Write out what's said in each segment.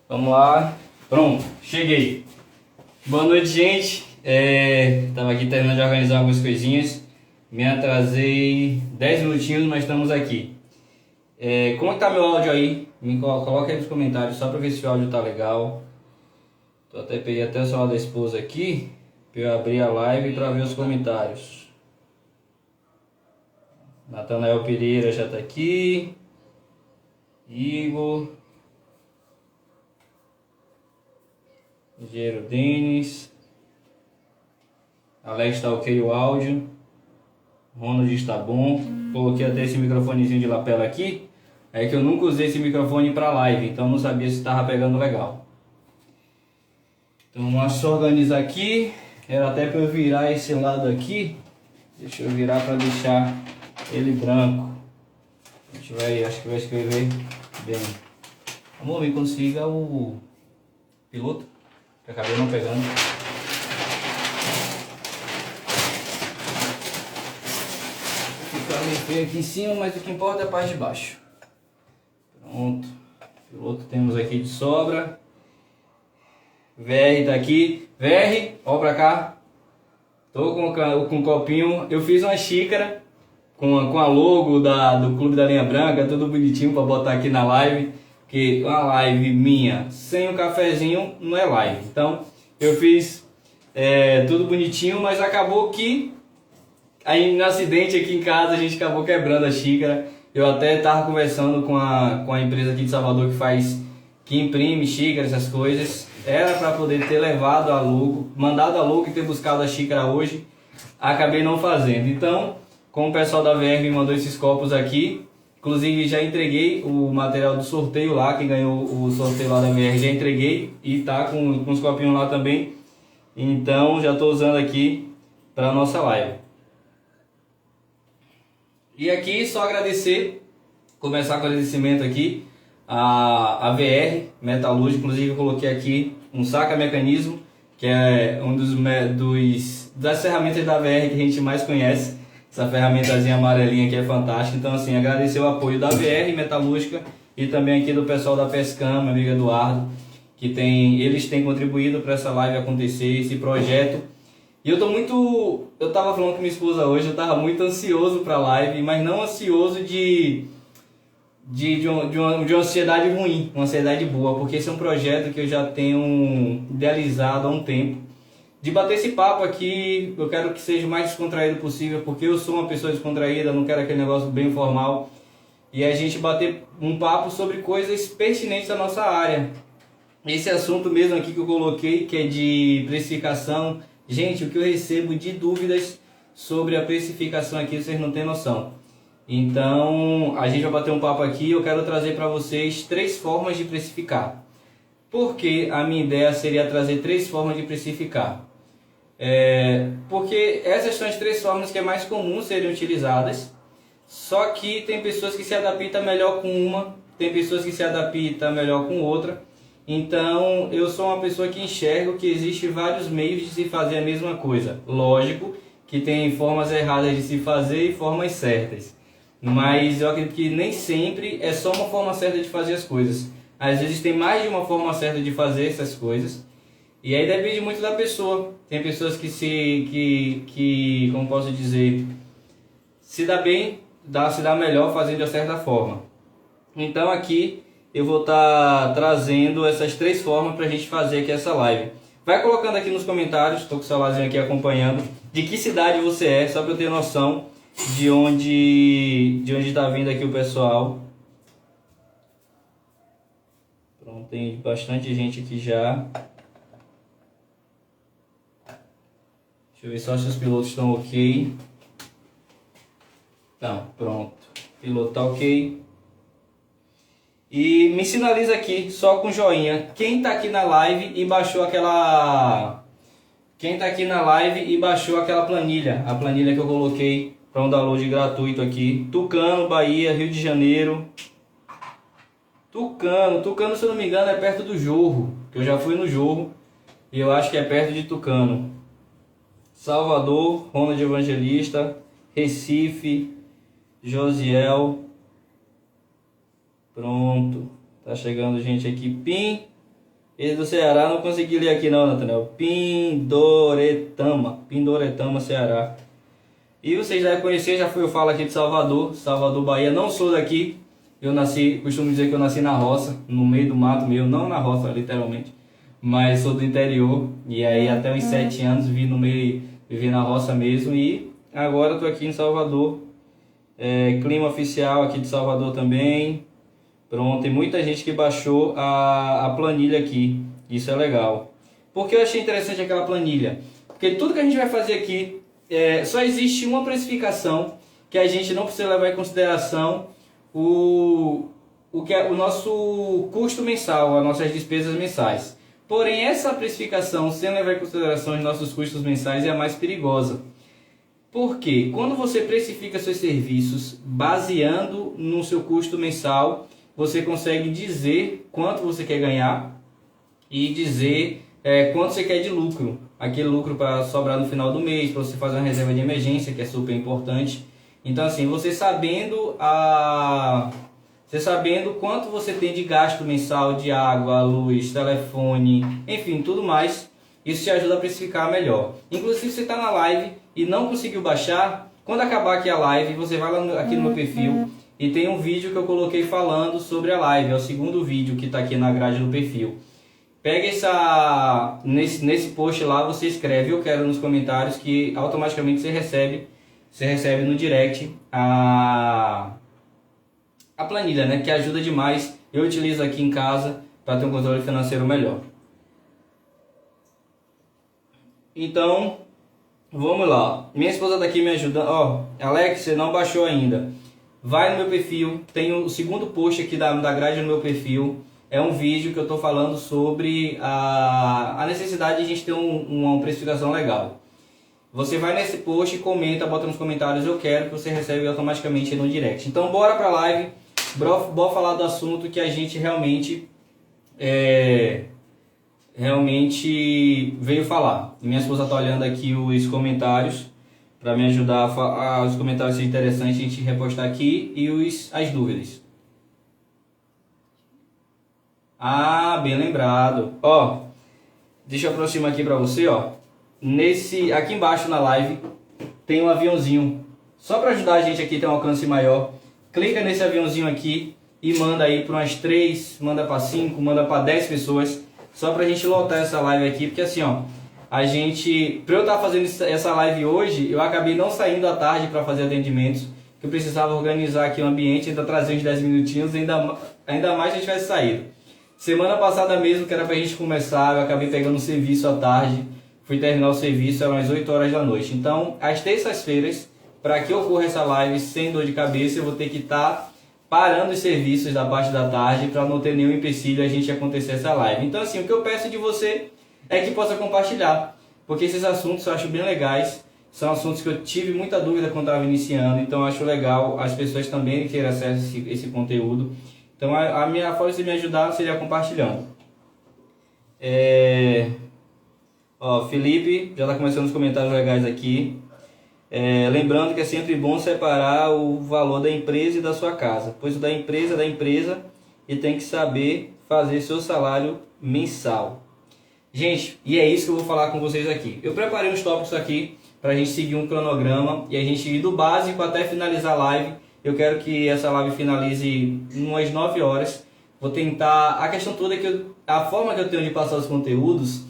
Vamos lá. Pronto, cheguei. Boa noite, gente. Tava aqui terminando de organizar algumas coisinhas. Me atrasei 10 minutinhos, mas estamos aqui. Como é que tá meu áudio aí? Coloca aí nos comentários só pra ver se o áudio tá legal. Peguei até o celular da esposa aqui pra eu abrir a live pra ver os comentários. Natanael Pereira já tá aqui. Igor. Engenheiro Denis. Alex tá ok o áudio. Ronald está bom. Coloquei até esse microfonezinho de lapela aqui. É que eu nunca usei esse microfone para live, então não sabia se estava pegando legal. Então vamos só organizar aqui. Era até para eu virar esse lado aqui. Deixa eu virar para deixar ele branco. A gente acho que vai escrever bem. Vamos ver, consiga o piloto. Que acabei não pegando. Ficar meio feio aqui em cima, mas o que importa é a parte de baixo. Pronto. Piloto temos aqui de sobra. VR tá aqui. VR, ó pra cá. Tô com um copinho. Eu fiz uma xícara com a logo do Clube da Linha Branca, tudo bonitinho pra botar aqui na live. Porque uma live minha sem um cafezinho não é live. Então eu fiz tudo bonitinho, mas acabou que aí no acidente aqui em casa a gente acabou quebrando a xícara. Eu até estava conversando com a empresa aqui de Salvador que imprime xícara, essas coisas. Era para poder ter levado a logo, mandado a logo e ter buscado a xícara hoje. Acabei não fazendo. Então, como o pessoal da VR me mandou esses copos aqui, inclusive já entreguei o material do sorteio lá, quem ganhou o sorteio lá da VR já entreguei e tá com os copinhos lá também. Então já estou usando aqui para nossa live. E aqui só agradecer, começar com agradecimento aqui a VR Metalúrgica. Inclusive eu coloquei aqui um saca-mecanismo, que é um das ferramentas da VR que a gente mais conhece. Essa ferramentazinha amarelinha aqui é fantástica. Então assim, agradecer o apoio da VR Metalúrgica e também aqui do pessoal da Pescam, meu amigo Eduardo, que eles têm contribuído para essa live acontecer, esse projeto. E eu tava falando com minha esposa hoje, eu tava muito ansioso para a live, mas não ansioso de uma ansiedade ruim, uma ansiedade boa, porque esse é um projeto que eu já tenho idealizado há um tempo. De bater esse papo aqui, eu quero que seja o mais descontraído possível, porque eu sou uma pessoa descontraída, não quero aquele negócio bem formal. E a gente bater um papo sobre coisas pertinentes à nossa área. Esse assunto mesmo aqui que eu coloquei, que é de precificação. Gente, o que eu recebo de dúvidas sobre a precificação aqui, vocês não têm noção. Então, a gente vai bater um papo aqui. Eu quero trazer para vocês 3 formas de precificar. Porque a minha ideia seria trazer 3 formas de precificar. Porque essas são as 3 formas que é mais comum serem utilizadas. Só que tem pessoas que se adaptam melhor com uma, tem pessoas que se adaptam melhor com outra. Então, eu sou uma pessoa que enxergo que existe vários meios de se fazer a mesma coisa. Lógico que tem formas erradas de se fazer e formas certas. Mas eu acredito que nem sempre é só uma forma certa de fazer as coisas. Às vezes tem mais de uma forma certa de fazer essas coisas. E aí depende muito da pessoa. Tem pessoas que como posso dizer, se dá bem, se dá melhor fazendo de certa forma. Então aqui eu vou estar trazendo essas 3 formas para a gente fazer aqui essa live. Vai colocando aqui nos comentários, estou com o celularzinho aqui acompanhando, de que cidade você é, só para eu ter noção de onde está vindo aqui o pessoal. Pronto, tem bastante gente aqui já. Deixa eu ver só se os pilotos estão ok. Então, pronto. O piloto está ok. E me sinaliza aqui, só com joinha, quem está aqui na live e baixou aquela... Quem está aqui na live e baixou aquela planilha, a planilha que eu coloquei para um download gratuito aqui. Tucano, Bahia, Rio de Janeiro. Tucano, se eu não me engano, é perto do Jorro, que eu já fui no Jorro e eu acho que é perto de Tucano. Salvador, Ronald Evangelista, Recife, Josiel. Pronto. Tá chegando gente aqui. Pim. Esse do Ceará não consegui ler aqui não, Nathaniel. Pindoretama, Ceará. E vocês devem conhecer, já foi eu falo aqui de Salvador, Salvador, Bahia. Não sou daqui, eu nasci, costumo dizer que eu nasci na roça, no meio do mato mesmo, não na roça literalmente, mas sou do interior. E aí até uns 7 anos vivi na roça mesmo e agora estou aqui em Salvador. Clima oficial aqui de Salvador também. Pronto, tem muita gente que baixou a planilha aqui, isso é legal. Por que eu achei interessante aquela planilha? Porque tudo que a gente vai fazer aqui, só existe uma precificação que a gente não precisa levar em consideração o que é o nosso custo mensal, as nossas despesas mensais. Porém, essa precificação, sem levar em consideração os nossos custos mensais, é a mais perigosa. Porque quando você precifica seus serviços baseando no seu custo mensal, você consegue dizer quanto você quer ganhar e dizer quanto você quer de lucro. Aquele lucro para sobrar no final do mês, para você fazer uma reserva de emergência, que é super importante. Então assim, você sabendo quanto você tem de gasto mensal de água, luz, telefone, enfim, tudo mais, isso te ajuda a precificar melhor. Inclusive, se você está na live e não conseguiu baixar, quando acabar aqui a live, você vai lá aqui no meu perfil e tem um vídeo que eu coloquei falando sobre a live. É o segundo vídeo que está aqui na grade do perfil. Pega nesse post lá, você escreve "eu quero" nos comentários, que automaticamente você recebe no direct a planilha, né? Que ajuda demais. Eu utilizo aqui em casa para ter um controle financeiro melhor. Então, vamos lá. Minha esposa está aqui me ajudando. Alex, você não baixou ainda. Vai no meu perfil, tem o segundo post aqui da grade no meu perfil. É um vídeo que eu estou falando sobre a necessidade de a gente ter uma precificação legal. Você vai nesse post, comenta, bota nos comentários "eu quero", que você recebe automaticamente no direct. Então bora pra live, bora falar do assunto que a gente realmente veio falar. Minha esposa está olhando aqui os comentários para me ajudar os comentários serem interessantes, a gente repostar aqui, e as dúvidas. Bem lembrado. Deixa eu aproximar aqui para você, aqui embaixo na live tem um aviãozinho. Só para ajudar a gente aqui a ter um alcance maior, clica nesse aviãozinho aqui e manda aí para umas 3, manda para 5, manda para 10 pessoas, só para a gente lotar essa live aqui, porque assim, para eu estar fazendo essa live hoje, eu acabei não saindo à tarde para fazer atendimentos, que eu precisava organizar aqui o ambiente, ainda trazer uns 10 minutinhos, ainda mais se a gente tivesse saído. Semana passada mesmo, que era pra gente começar, eu acabei pegando um serviço à tarde, fui terminar o serviço, eram as 8 horas da noite. Então, às terças-feiras, para que ocorra essa live sem dor de cabeça, eu vou ter que estar parando os serviços da parte da tarde para não ter nenhum empecilho a gente acontecer essa live. Então assim, o que eu peço de você é que possa compartilhar, porque esses assuntos eu acho bem legais, são assuntos que eu tive muita dúvida quando estava iniciando, então eu acho legal as pessoas também terem acesso a esse conteúdo. Então a minha forma de me ajudar seria compartilhando. Felipe já está começando os comentários legais aqui. Lembrando que é sempre bom separar o valor da empresa e da sua casa, pois o da empresa é da empresa e tem que saber fazer seu salário mensal. Gente, e é isso que eu vou falar com vocês aqui. Eu preparei uns tópicos aqui para a gente seguir um cronograma e a gente ir do básico até finalizar a live. Eu quero que essa live finalize umas 9 horas. Vou tentar... A questão toda é que a forma que eu tenho de passar os conteúdos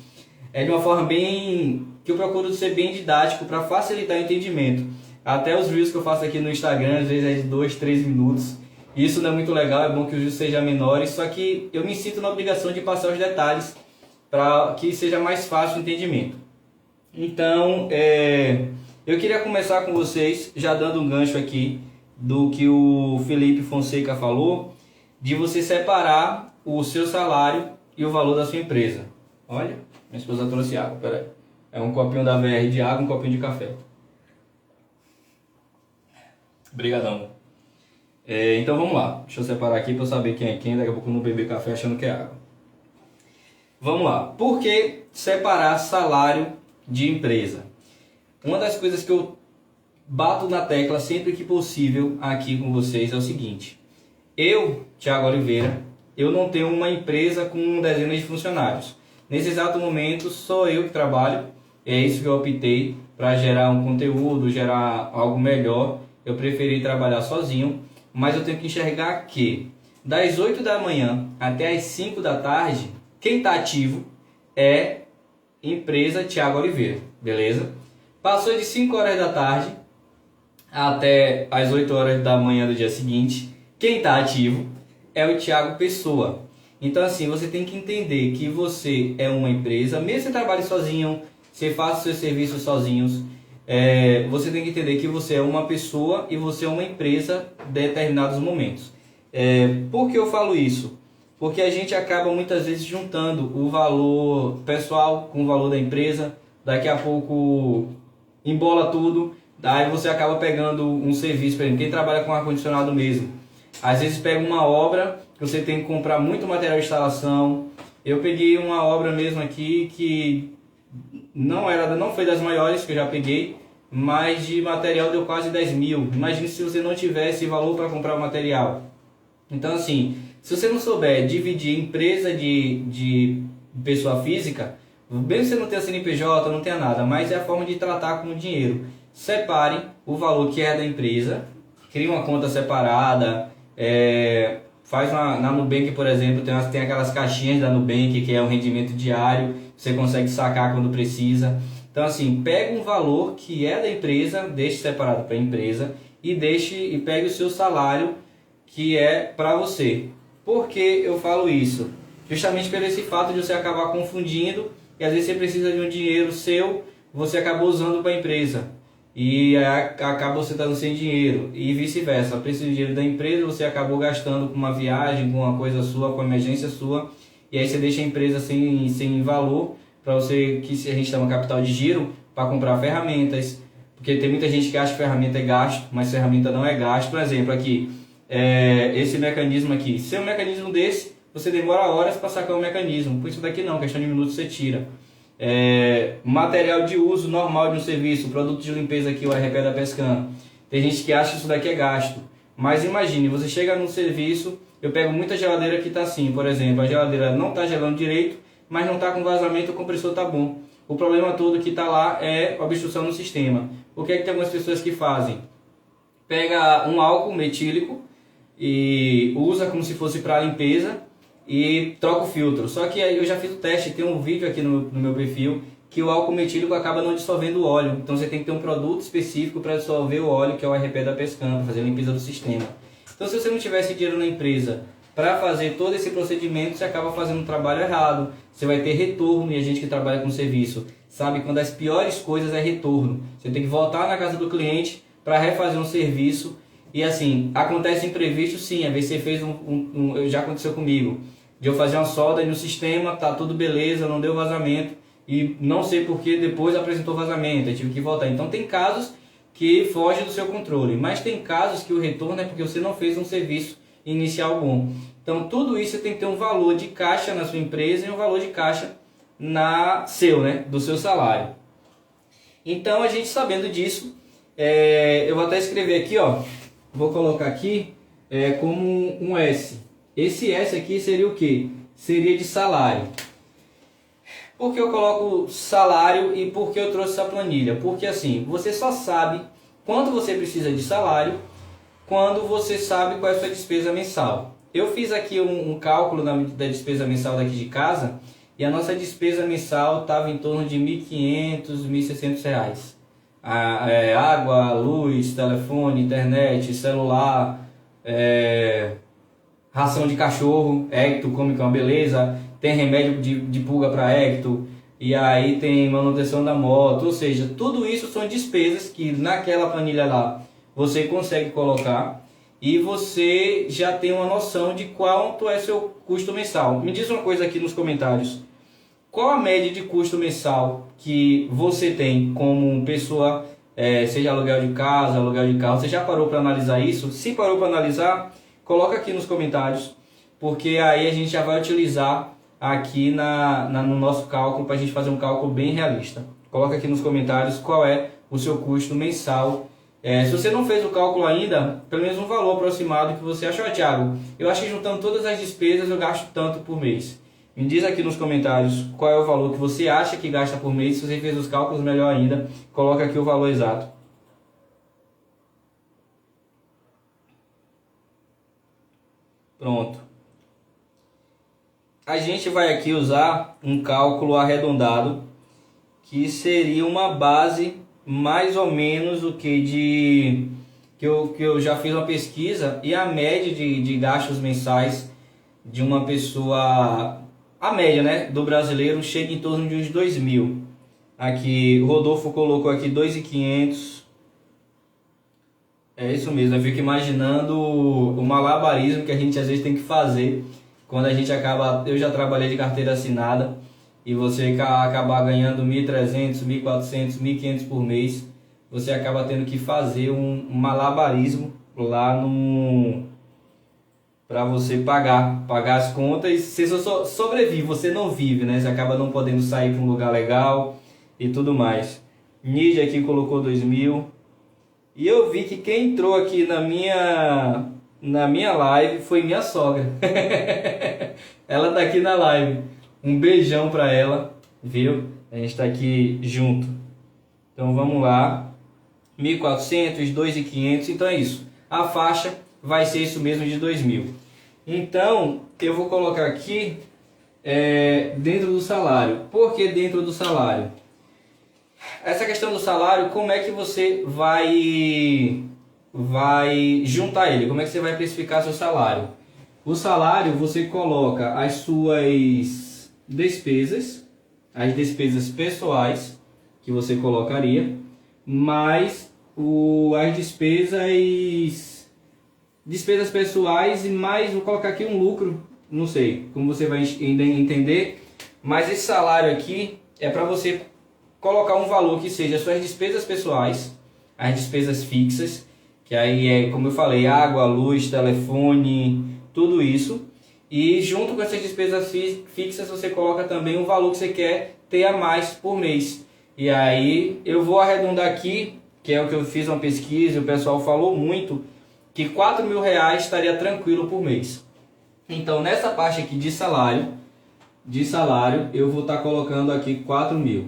é de uma forma que eu procuro ser bem didático para facilitar o entendimento. Até os reels que eu faço aqui no Instagram, às vezes é de 2, 3 minutos. Isso não é muito legal, é bom que os reels sejam menores, só que eu me sinto na obrigação de passar os detalhes para que seja mais fácil o entendimento. Então, eu queria começar com vocês, já dando um gancho aqui do que o Felipe Fonseca falou, de você separar o seu salário e o valor da sua empresa. Olha, minha esposa trouxe água, peraí. É um copinho da VR de água, um copinho de café. Obrigadão. Então vamos lá, deixa eu separar aqui para eu saber quem é quem, daqui a pouco eu não beber café achando que é água. Vamos lá, por que separar salário de empresa? Uma das coisas que eu bato na tecla sempre que possível aqui com vocês é o seguinte: eu, Thiago Oliveira, eu não tenho uma empresa com dezenas de funcionários. Nesse exato momento, sou eu que trabalho, é isso que eu optei para gerar um conteúdo, gerar algo melhor. Eu preferi trabalhar sozinho, mas eu tenho que enxergar que das 8 da manhã até as 5 da tarde, quem está ativo é empresa Thiago Oliveira, beleza? Passou de 5 horas da tarde até as 8 horas da manhã do dia seguinte, quem está ativo é o Thiago Pessoa. Então assim, você tem que entender que você é uma empresa, mesmo que você trabalhe sozinho, você faça seus serviços sozinhos, você tem que entender que você é uma pessoa e você é uma empresa em determinados momentos. Por que eu falo isso? Porque a gente acaba muitas vezes juntando o valor pessoal com o valor da empresa, daqui a pouco embola tudo, daí você acaba pegando um serviço, por exemplo, quem trabalha com ar-condicionado mesmo, às vezes pega uma obra que você tem que comprar muito material de instalação. Eu peguei uma obra mesmo aqui que não foi das maiores que eu já peguei, mas de material deu quase 10 mil. Imagine se você não tivesse valor para comprar o material. Então assim, se você não souber dividir empresa de pessoa física, mesmo que você não tenha CNPJ, não tenha nada, mas é a forma de tratar com o dinheiro. Separe o valor que é da empresa, crie uma conta separada, faz na Nubank, por exemplo, tem aquelas caixinhas da Nubank que é o rendimento diário, você consegue sacar quando precisa. Então assim, pega um valor que é da empresa, deixe separado para a empresa e pegue o seu salário que é para você. Por que eu falo isso? Justamente pelo esse fato de você acabar confundindo e às vezes você precisa de um dinheiro seu, você acabou usando para a empresa e acaba você estando sem dinheiro e vice-versa. Precisa de dinheiro da empresa, você acabou gastando com uma viagem, com uma coisa sua, com uma emergência sua, e aí você deixa a empresa sem valor para você, que a gente chama capital de giro, para comprar ferramentas, porque tem muita gente que acha que ferramenta é gasto, mas ferramenta não é gasto. Por exemplo, aqui, esse mecanismo aqui, se é um mecanismo desse, você demora horas para sacar o mecanismo, por isso daqui não, questão de minutos você tira. Material de uso normal de um serviço, produto de limpeza aqui, o RP da Pescan. Tem gente que acha que isso daqui é gasto, mas imagine, você chega num serviço, eu pego muita geladeira que está assim, por exemplo, a geladeira não está gelando direito, mas não está com vazamento, o compressor está bom. O problema todo que está lá é obstrução no sistema. O que é que tem algumas pessoas que fazem? Pega um álcool metílico e usa como se fosse para limpeza e troca o filtro. Só que aí eu já fiz o teste, tem um vídeo aqui no meu perfil, que o álcool metílico acaba não dissolvendo o óleo. Então você tem que ter um produto específico para dissolver o óleo, que é o RP da Pescan, para fazer a limpeza do sistema. Então se você não tivesse dinheiro na empresa para fazer todo esse procedimento, você acaba fazendo um trabalho errado. Você vai ter retorno, e a gente que trabalha com serviço sabe que uma das piores coisas é retorno. Você tem que voltar na casa do cliente para refazer um serviço. E assim, acontece imprevisto sim, às vezes você fez já aconteceu comigo, de eu fazer uma solda no sistema, tá tudo beleza, não deu vazamento, e não sei porque depois apresentou vazamento, eu tive que voltar. Então tem casos que fogem do seu controle, mas tem casos que o retorno é porque você não fez um serviço inicial bom. Então tudo isso tem que ter um valor de caixa na sua empresa e um valor de caixa do seu salário. Então a gente sabendo disso, eu vou até escrever aqui, ó, vou colocar aqui como um S. Esse S aqui seria o que? Seria de salário. Por que eu coloco salário e por que eu trouxe essa planilha? Porque assim, você só sabe quanto você precisa de salário quando você sabe qual é a sua despesa mensal. Eu fiz aqui um cálculo da despesa mensal daqui de casa e a nossa despesa mensal estava em torno de R$ 1.500, R$ 1.600. Água, luz, telefone, internet, celular, ração de cachorro, Ecto, come que é uma beleza, tem remédio de pulga para Ecto, e aí tem manutenção da moto, ou seja, tudo isso são despesas que naquela planilha lá você consegue colocar e você já tem uma noção de quanto é seu custo mensal. Me diz uma coisa aqui nos comentários, qual a média de custo mensal que você tem como pessoa, seja aluguel de casa, aluguel de carro, você já parou para analisar isso? Se parou para analisar, coloca aqui nos comentários, porque aí a gente já vai utilizar aqui no nosso cálculo para a gente fazer um cálculo bem realista. Coloca aqui nos comentários qual é o seu custo mensal Se você não fez o cálculo ainda, pelo menos um valor aproximado que você achou, Thiago, eu acho que juntando todas as despesas eu gasto tanto por mês. Me diz aqui nos comentários qual é o valor que você acha que gasta por mês. Se você fez os cálculos, melhor ainda, coloca aqui o valor exato. Pronto. A gente vai aqui usar um cálculo arredondado, que seria uma base mais ou menos o que eu já fiz uma pesquisa, e a média de gastos mensais de uma pessoa, a média, né, do brasileiro chega em torno de uns 2.000. Aqui Rodolfo colocou aqui 2.500. É isso mesmo, eu fico imaginando o malabarismo que a gente às vezes tem que fazer quando a gente acaba. Eu já trabalhei de carteira assinada, e você acabar ganhando 1.300, 1.400, 1.500 por mês, você acaba tendo que fazer um malabarismo lá no para você pagar as contas. Você só sobrevive, você não vive, né? Você acaba não podendo sair para um lugar legal e tudo mais. Nídia aqui colocou 2.000. E eu vi que quem entrou aqui na minha live foi minha sogra. Ela tá aqui na live. Um beijão pra ela, viu? A gente tá aqui junto. Então vamos lá. 1.400, 2.500, então é isso. A faixa vai ser isso mesmo, de 2.000. Então eu vou colocar aqui dentro do salário. Por que dentro do salário? Essa questão do salário, como é que você vai juntar ele? Como é que você vai precificar seu salário? O salário, você coloca as suas despesas, as despesas pessoais que você colocaria, mais as despesas pessoais, e mais, vou colocar aqui um lucro, não sei como você vai entender, mas esse salário aqui é para você colocar um valor que seja as suas despesas pessoais, as despesas fixas, que aí é, como eu falei, água, luz, telefone, tudo isso. E junto com essas despesas fixas, você coloca também um valor que você quer ter a mais por mês. E aí eu vou arredondar aqui, que é o que eu fiz uma pesquisa, e o pessoal falou muito, que R$4.000 estaria tranquilo por mês. Então nessa parte aqui de salário, eu vou estar colocando aqui 4.000.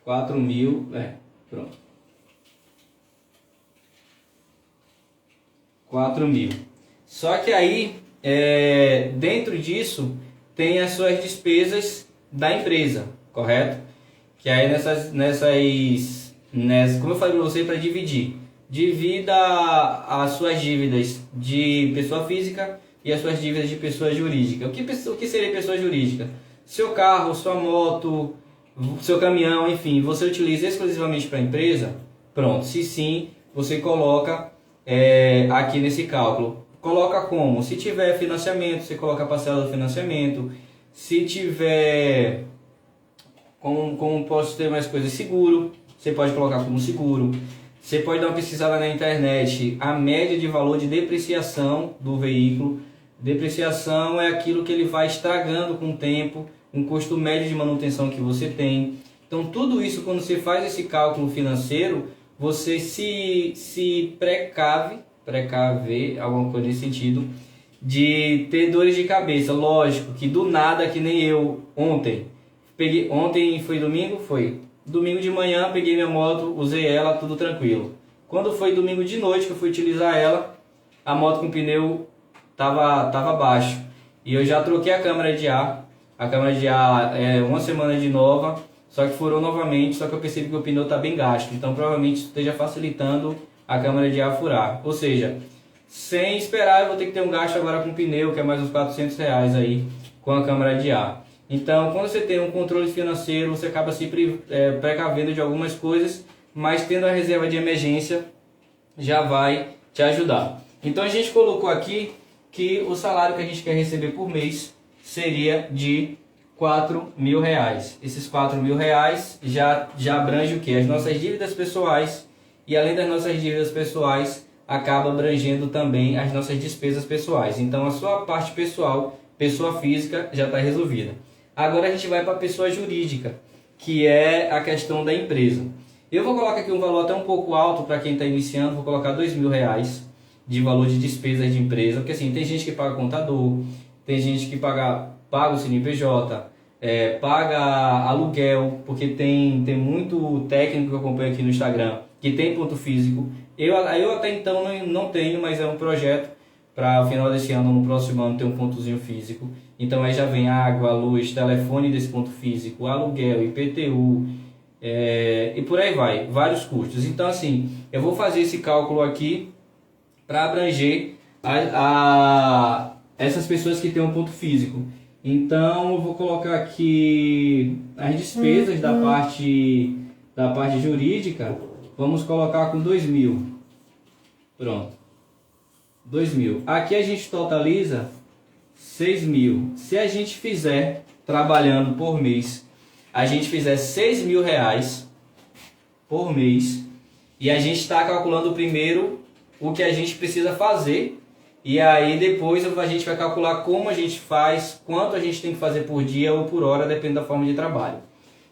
4.000, pronto. 4.000. Só que aí, dentro disso, tem as suas despesas da empresa, correto? Que aí como eu falei para você, para dividir. Divida as suas dívidas de pessoa física e as suas dívidas de pessoa jurídica. O que seria pessoa jurídica? Seu carro, sua moto, seu caminhão, enfim, você utiliza exclusivamente para a empresa? Pronto, se sim, você coloca aqui nesse cálculo. Coloca como? Se tiver financiamento, você coloca a parcela do financiamento. Se tiver, como posso ter mais coisas, seguro, você pode colocar como seguro. Você pode dar uma pesquisada na internet, a média de valor de depreciação do veículo. Depreciação é aquilo que ele vai estragando com o tempo, um custo médio de manutenção que você tem. Então tudo isso, quando você faz esse cálculo financeiro, você se precaver, alguma coisa nesse sentido, de ter dores de cabeça. Lógico que do nada, que nem eu ontem foi domingo? Foi. Domingo de manhã peguei minha moto, usei ela, tudo tranquilo. Quando foi domingo de noite que eu fui utilizar ela, a moto com pneu tava baixo. E eu já troquei a câmara de ar. A câmara de ar é uma semana de nova, só que furou novamente, só que eu percebi que o pneu está bem gasto. Então provavelmente isso esteja facilitando a câmara de ar furar. Ou seja, sem esperar eu vou ter que ter um gasto agora com o pneu, que é mais uns R$400 aí com a câmara de ar. Então quando você tem um controle financeiro, você acaba se precavendo de algumas coisas, mas tendo a reserva de emergência já vai te ajudar. Então a gente colocou aqui que o salário que a gente quer receber por mês seria de R$4.000. Esses R$4.000 já abrange o que? As nossas dívidas pessoais, e além das nossas dívidas pessoais, acaba abrangendo também as nossas despesas pessoais. Então a sua parte pessoal, pessoa física, já está resolvida. Agora a gente vai para a pessoa jurídica, que é a questão da empresa. Eu vou colocar aqui um valor até um pouco alto para quem está iniciando, vou colocar R$ 2.000 de valor de despesas de empresa, porque assim, tem gente que paga contador, tem gente que paga o CNPJ, paga aluguel, porque tem muito técnico que eu acompanho aqui no Instagram que tem ponto físico. Eu até então não tenho, mas é um projeto para o final desse ano, no próximo ano, ter um pontozinho físico. Então aí já vem água, luz, telefone desse ponto físico, aluguel, IPTU, e por aí vai, vários custos. Então assim, eu vou fazer esse cálculo aqui para abranger essas pessoas que têm um ponto físico. Então eu vou colocar aqui as despesas da parte jurídica, vamos colocar com 2.000. Pronto. 2.000. Aqui a gente totaliza 6.000. Se a gente fizer, trabalhando por mês, a gente fizer R$ 6.000 por mês, e a gente está calculando primeiro o que a gente precisa fazer, e aí depois a gente vai calcular como a gente faz, quanto a gente tem que fazer por dia ou por hora, dependendo da forma de trabalho.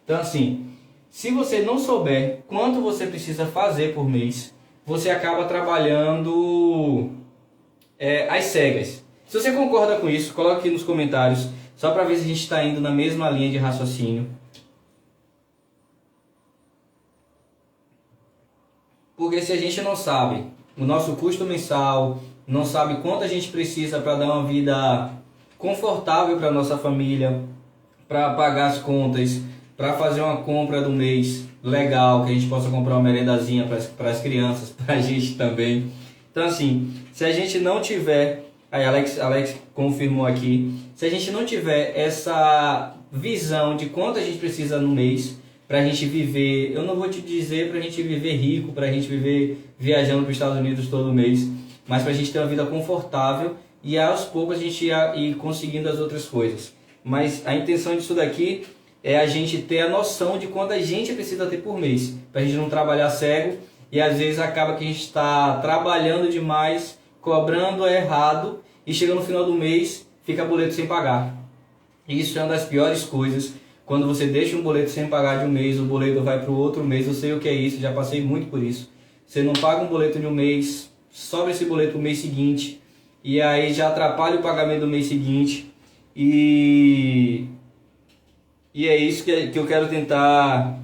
Então assim, se você não souber quanto você precisa fazer por mês, você acaba trabalhando às cegas. Se você concorda com isso, coloque aqui nos comentários, só para ver se a gente está indo na mesma linha de raciocínio. Porque se a gente não sabe o nosso custo mensal, não sabe quanto a gente precisa para dar uma vida confortável para nossa família, para pagar as contas, para fazer uma compra do mês legal, que a gente possa comprar uma merendazinha para as crianças, para a gente também. Então assim, se a gente não tiver, aí Alex confirmou aqui, se a gente não tiver essa visão de quanto a gente precisa no mês, para a gente viver, eu não vou te dizer para a gente viver rico, para a gente viver viajando para os Estados Unidos todo mês, mas para a gente ter uma vida confortável e aos poucos a gente ir conseguindo as outras coisas. Mas a intenção disso daqui é a gente ter a noção de quanto a gente precisa ter por mês, para a gente não trabalhar cego e às vezes acaba que a gente está trabalhando demais, cobrando errado e chega no final do mês, fica boleto sem pagar. E isso é uma das piores coisas. Quando você deixa um boleto sem pagar de um mês, o boleto vai para o outro mês, eu sei o que é isso, já passei muito por isso. Você não paga um boleto de um mês, sobra esse boleto no mês seguinte, e aí já atrapalha o pagamento do mês seguinte, e é isso que eu quero tentar.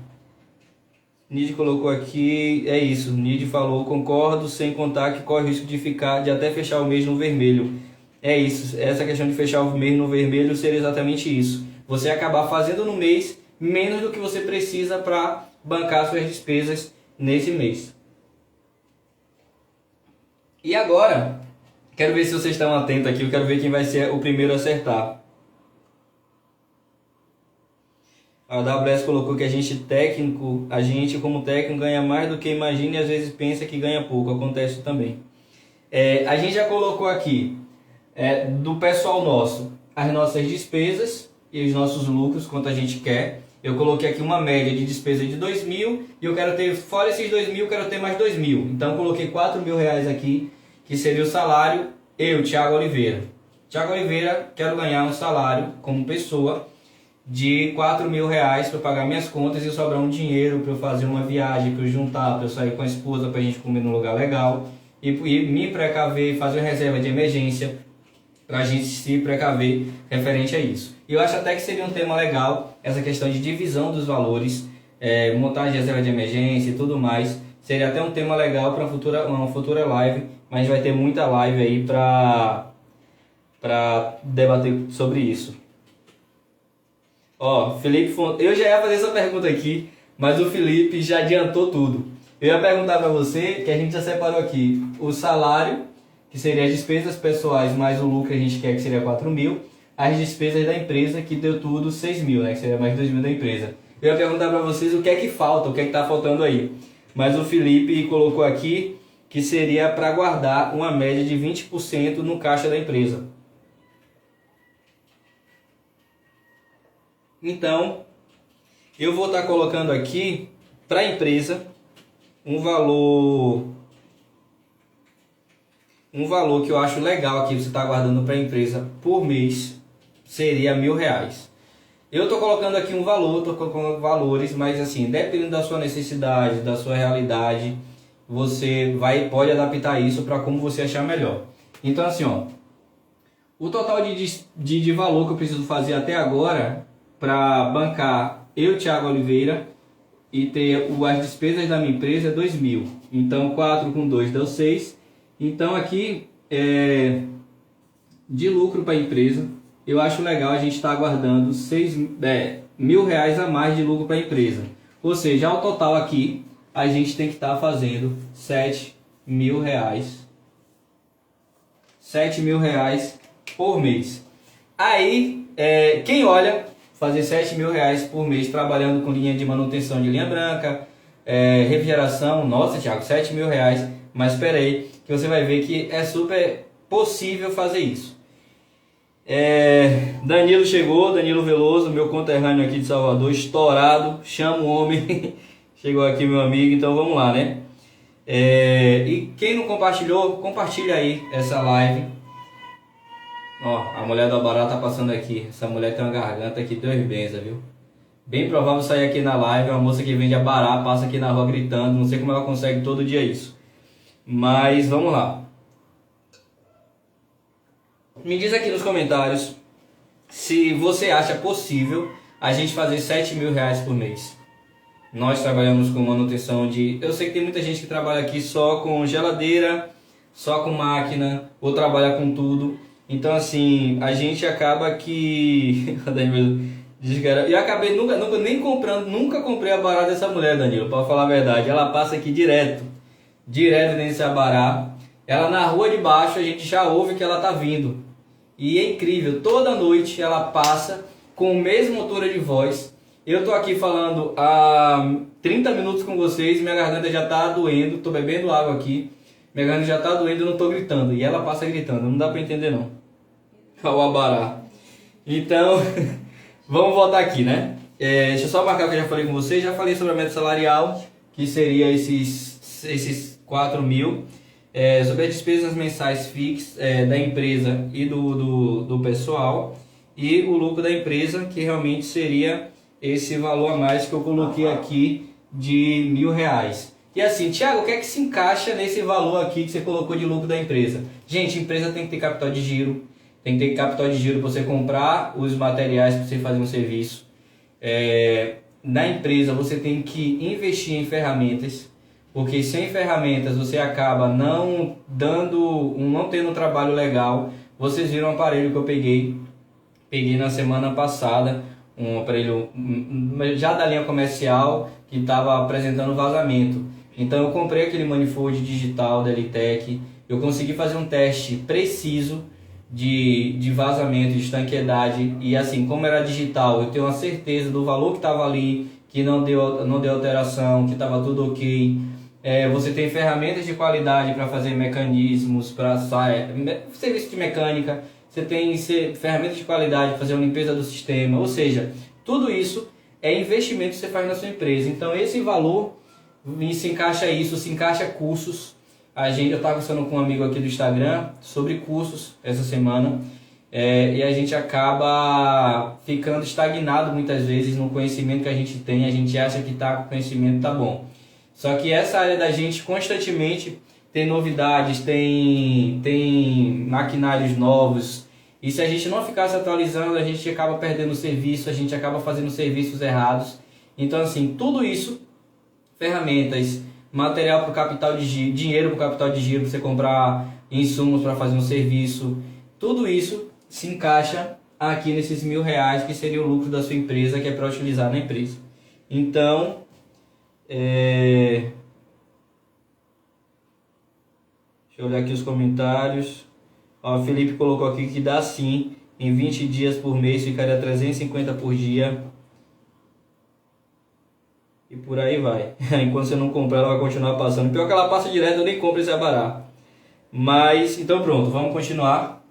Nid colocou aqui, é isso, Nid falou, concordo, sem contar que corre o risco de até fechar o mês no vermelho. É isso, essa questão de fechar o mês no vermelho seria exatamente isso. Você acabar fazendo no mês menos do que você precisa para bancar suas despesas nesse mês. E agora, quero ver se vocês estão atentos aqui, eu quero ver quem vai ser o primeiro a acertar. A AWS colocou que a gente como técnico ganha mais do que imagina e às vezes pensa que ganha pouco, acontece também. A gente já colocou aqui, do pessoal nosso, as nossas despesas e os nossos lucros, quanto a gente quer. Eu coloquei aqui uma média de despesa de 2.000 e eu quero ter, fora esses 2.000, eu quero ter mais 2.000. Então eu coloquei R$ 4.000 aqui, que seria o salário, Thiago Oliveira. Thiago Oliveira, quero ganhar um salário como pessoa de R$ 4.000 para pagar minhas contas e sobrar um dinheiro para eu fazer uma viagem, para eu juntar, para eu sair com a esposa, para a gente comer num lugar legal e me precaver, fazer uma reserva de emergência para a gente se precaver referente a isso. E eu acho até que seria um tema legal essa questão de divisão dos valores, montagem de reserva de emergência e tudo mais. Seria até um tema legal para uma futura live, mas a gente vai ter muita live aí para debater sobre isso. Ó, Felipe eu já ia fazer essa pergunta aqui, mas o Felipe já adiantou tudo. Eu ia perguntar para você, que a gente já separou aqui, o salário, que seria as despesas pessoais, mais o lucro que a gente quer, que seria 4.000, as despesas da empresa, que deu tudo 6.000, né, que seria mais 2.000 da empresa. Eu ia perguntar para vocês o que é que falta, o que é que está faltando aí. Mas o Felipe colocou aqui que seria para guardar uma média de 20% no caixa da empresa. Então, eu vou estar colocando aqui para a empresa um valor que eu acho legal aqui, você está guardando para a empresa por mês, seria R$ 1.000. Eu tô colocando aqui um valor, tô colocando valores, mas assim, dependendo da sua necessidade, da sua realidade, você pode adaptar isso para como você achar melhor. Então assim, ó, o total de valor que eu preciso fazer até agora para bancar eu, Thiago Oliveira, e ter as despesas da minha empresa é 2.000. Então 4 com 2 deu 6. Então aqui de lucro para a empresa, eu acho legal a gente estar aguardando R$ 1.000 a mais de lucro para a empresa. Ou seja, ao total aqui, a gente tem que estar fazendo R$ 7.000. R$ 7.000 por mês. Aí, quem olha fazer R$ 7.000 por mês trabalhando com linha de manutenção de linha branca, refrigeração, nossa, Thiago, R$ 7.000. Mas espera aí, que você vai ver que é super possível fazer isso. Danilo chegou, Danilo Veloso, meu conterrâneo aqui de Salvador, estourado, chama o homem, chegou aqui meu amigo, então vamos lá, né? E quem não compartilhou, compartilha aí essa live. Ó, a mulher do Abará tá passando aqui, essa mulher tem uma garganta que Deus benza, viu? Bem provável sair aqui na live, uma moça que vende Abará, passa aqui na rua gritando, não sei como ela consegue todo dia isso. Mas vamos lá. Me diz aqui nos comentários se você acha possível a gente fazer R$ 7.000 por mês. Nós trabalhamos com manutenção de... Eu sei que tem muita gente que trabalha aqui só com geladeira, só com máquina, ou trabalha com tudo. Então assim, a gente acaba que... Eu acabei nunca comprei a Abará dessa mulher, Danilo, para falar a verdade. Ela passa aqui direto nesse Abará. Ela na rua de baixo, a gente já ouve que ela tá vindo. E é incrível, toda noite ela passa com a mesma altura de voz. Eu tô aqui falando há 30 minutos com vocês e minha garganta já tá doendo. Tô bebendo água aqui, minha garganta já tá doendo, eu não tô gritando. E ela passa gritando, não dá pra entender não. O Abará. Então, vamos voltar aqui, né? Deixa eu só marcar o que eu já falei com vocês. Já falei sobre a meta salarial, que seria esses 4.000. Sobre as despesas mensais fixas da empresa e do pessoal, e o lucro da empresa, que realmente seria esse valor a mais que eu coloquei aqui de R$ 1.000. E assim, Thiago, o que é que se encaixa nesse valor aqui que você colocou de lucro da empresa? Gente, a empresa tem que ter capital de giro, tem que ter capital de giro para você comprar os materiais para você fazer um serviço. Na empresa você tem que investir em ferramentas, porque sem ferramentas você acaba não tendo um trabalho legal. Vocês viram o aparelho que eu peguei na semana passada, um aparelho já da linha comercial que estava apresentando vazamento. Então eu comprei aquele manifold digital da Elitec, eu consegui fazer um teste preciso de vazamento, de estanqueidade, e assim, como era digital, eu tenho uma certeza do valor que estava ali, que não deu alteração, que estava tudo ok. Você tem ferramentas de qualidade para fazer mecanismos, para serviço de mecânica, você tem ferramentas de qualidade para fazer uma limpeza do sistema, ou seja, tudo isso é investimento que você faz na sua empresa. Então esse valor se encaixa cursos. Eu estava conversando com um amigo aqui do Instagram sobre cursos essa semana, e a gente acaba ficando estagnado muitas vezes no conhecimento que a gente tem. A gente acha que tá com o conhecimento tá bom. Só que essa área da gente constantemente tem novidades, tem maquinários novos. E se a gente não ficar se atualizando, a gente acaba perdendo o serviço, a gente acaba fazendo serviços errados. Então assim, tudo isso, ferramentas, material para o capital de giro, dinheiro para o capital de giro, para você comprar insumos para fazer um serviço, tudo isso se encaixa aqui nesses R$ 1.000, que seria o lucro da sua empresa, que é para utilizar na empresa. Então, deixa eu olhar aqui os comentários. Ó, o Felipe colocou aqui que dá sim, em 20 dias por mês ficaria 350 por dia. E por aí vai. Enquanto você não comprar, ela vai continuar passando. Pior que ela passa direto, eu nem compro esse Abará. Mas, então pronto, vamos continuar.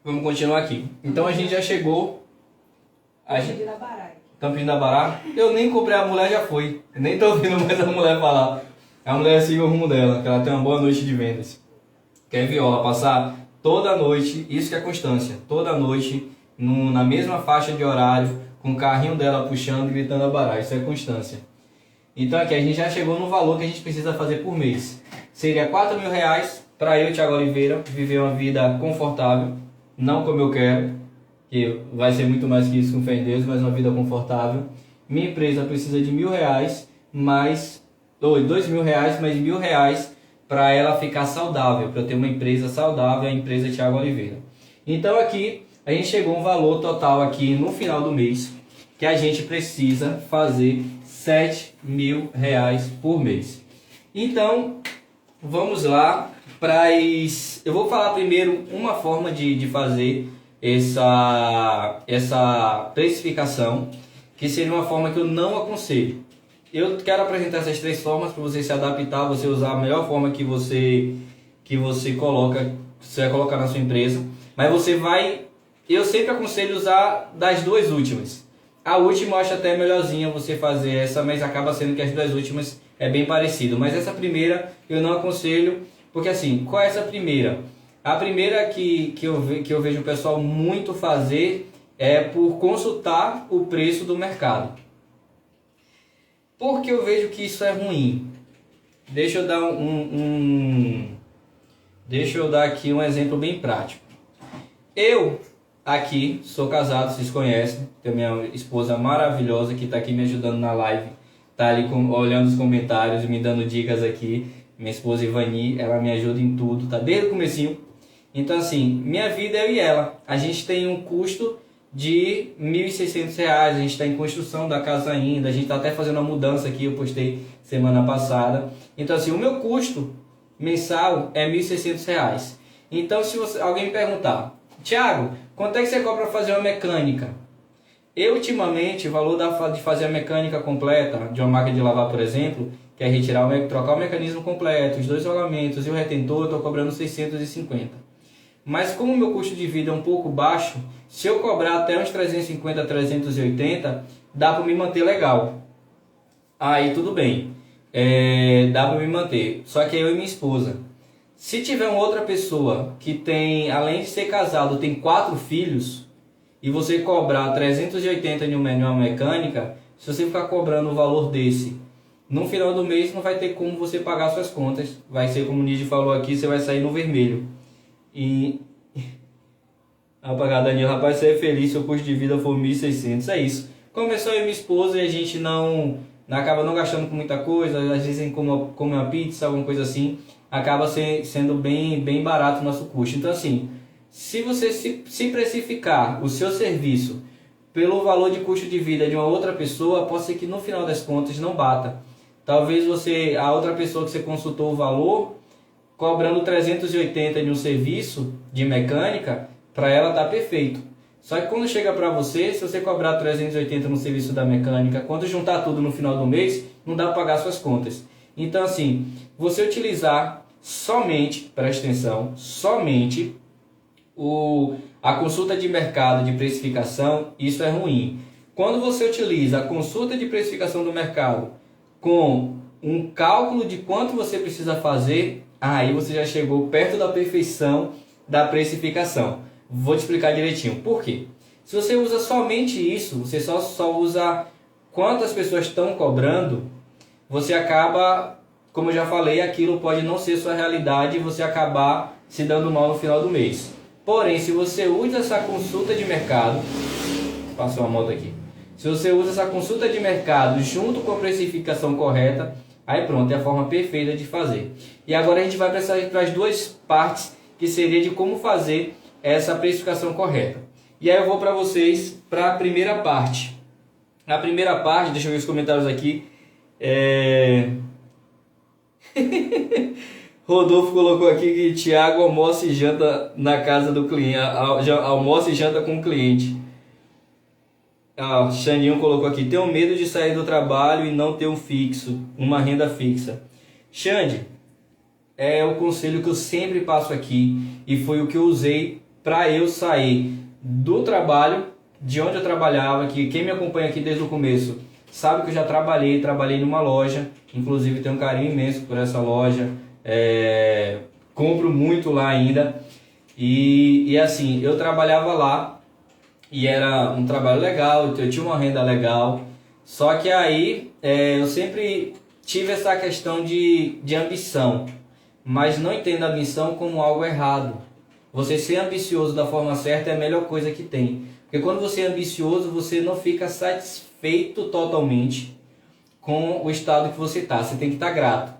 Vamos continuar aqui. Então a gente já chegou. Estão pedindo Abará? Eu nem comprei, a mulher já foi. Eu nem tô ouvindo mais a mulher falar. A mulher seguiu o rumo dela, que ela tem uma boa noite de vendas. Quer ver, ó, ela passar toda noite, isso que é constância. Toda noite na mesma faixa de horário, com o carrinho dela puxando e gritando a bará. Isso é constância. Então aqui a gente já chegou no valor que a gente precisa fazer por mês. Seria R$ 4.000 para eu, Thiago Oliveira, viver uma vida confortável, não como eu quero, que vai ser muito mais que isso com fé em Deus, mas uma vida confortável. Minha empresa precisa de R$ 1.000, mais R$ 2.000, mais R$ 1.000 para ela ficar saudável, para eu ter uma empresa saudável, a empresa Thiago Oliveira. Então aqui a gente chegou a um valor total aqui no final do mês, que a gente precisa fazer R$ 7.000 por mês. Então, vamos lá. Eu vou falar primeiro uma forma de fazer essa precificação, que seria uma forma que eu não aconselho. Eu quero apresentar essas 3 formas para você se adaptar, você usar a melhor forma que você vai colocar na sua empresa. Mas eu sempre aconselho usar das 2 últimas. A última eu acho até melhorzinha você fazer essa, mas acaba sendo que as 2 últimas é bem parecido. Mas essa primeira eu não aconselho, porque assim, qual é essa primeira? A primeira que eu vejo o pessoal muito fazer é por consultar o preço do mercado. Porque eu vejo que isso é ruim. Deixa eu dar aqui um exemplo bem prático. Eu aqui sou casado, vocês conhecem, tenho minha esposa maravilhosa que está aqui me ajudando na live, está ali olhando os comentários e me dando dicas aqui. Minha esposa Ivani, ela me ajuda em tudo, tá desde o comecinho. Então assim, minha vida é eu e ela. A gente tem um custo de R$ 1.600, a gente está em construção da casa ainda, a gente está até fazendo uma mudança aqui, eu postei semana passada. Então assim, o meu custo mensal é R$ 1.600. Então se alguém me perguntar, Thiago, quanto é que você cobra para fazer uma mecânica? Eu ultimamente, o valor de fazer a mecânica completa de uma máquina de lavar, por exemplo, que é trocar o mecanismo completo, os 2 rolamentos e o retentor, eu estou cobrando 650. Mas como o meu custo de vida é um pouco baixo, se eu cobrar até uns 350, 380, dá para me manter legal. Aí tudo bem, dá para me manter. Só que eu e minha esposa. Se tiver uma outra pessoa que tem, além de ser casado, tem 4 filhos, e você cobrar 380 em uma mecânica, se você ficar cobrando um valor desse, no final do mês não vai ter como você pagar suas contas. Vai ser como o Nid falou aqui, você vai sair no vermelho. E apagar Daniel, rapaz, você é feliz, seu custo de vida for 1.600, é isso. Começou eu e minha esposa e a gente acaba não gastando com muita coisa, às vezes come uma pizza, alguma coisa assim, acaba sendo bem barato o nosso custo. Então assim, se você se precificar o seu serviço pelo valor de custo de vida de uma outra pessoa, pode ser que no final das contas não bata. Talvez a outra pessoa que você consultou o valor, cobrando 380 de um serviço de mecânica, para ela tá perfeito. Só que quando chega para você, se você cobrar 380 no serviço da mecânica, quando juntar tudo no final do mês, não dá para pagar suas contas. Então assim, você utilizar somente, preste atenção, somente a consulta de mercado de precificação, isso é ruim. Quando você utiliza a consulta de precificação do mercado com um cálculo de quanto você precisa fazer, aí você já chegou perto da perfeição da precificação. Vou te explicar direitinho. Por quê? Se você usa somente isso, você só usa quantas pessoas estão cobrando, você acaba, como eu já falei, aquilo pode não ser sua realidade e você acabar se dando mal no final do mês. Porém, se você usa essa consulta de mercado, passou uma moto aqui. Se você usa essa consulta de mercado junto com a precificação correta, aí pronto, é a forma perfeita de fazer. E agora a gente vai para as 2 partes, que seria de como fazer essa precificação correta. E aí eu vou para vocês para a primeira parte. A primeira parte, deixa eu ver os comentários aqui. Rodolfo colocou aqui que Thiago almoça e janta na casa do cliente. Almoça e janta com o cliente. Xandinho colocou aqui, tenho medo de sair do trabalho e não ter uma renda fixa. Xande, é o conselho que eu sempre passo aqui e foi o que eu usei para eu sair do trabalho, de onde eu trabalhava, que quem me acompanha aqui desde o começo sabe que eu já trabalhei numa loja, inclusive tenho um carinho imenso por essa loja, compro muito lá ainda, e assim, eu trabalhava lá e era um trabalho legal, eu tinha uma renda legal. Só que aí eu sempre tive essa questão de ambição, mas não entendo a ambição como algo errado. Você ser ambicioso da forma certa é a melhor coisa que tem. Porque quando você é ambicioso, você não fica satisfeito totalmente com o estado que você está. Você tem que estar grato.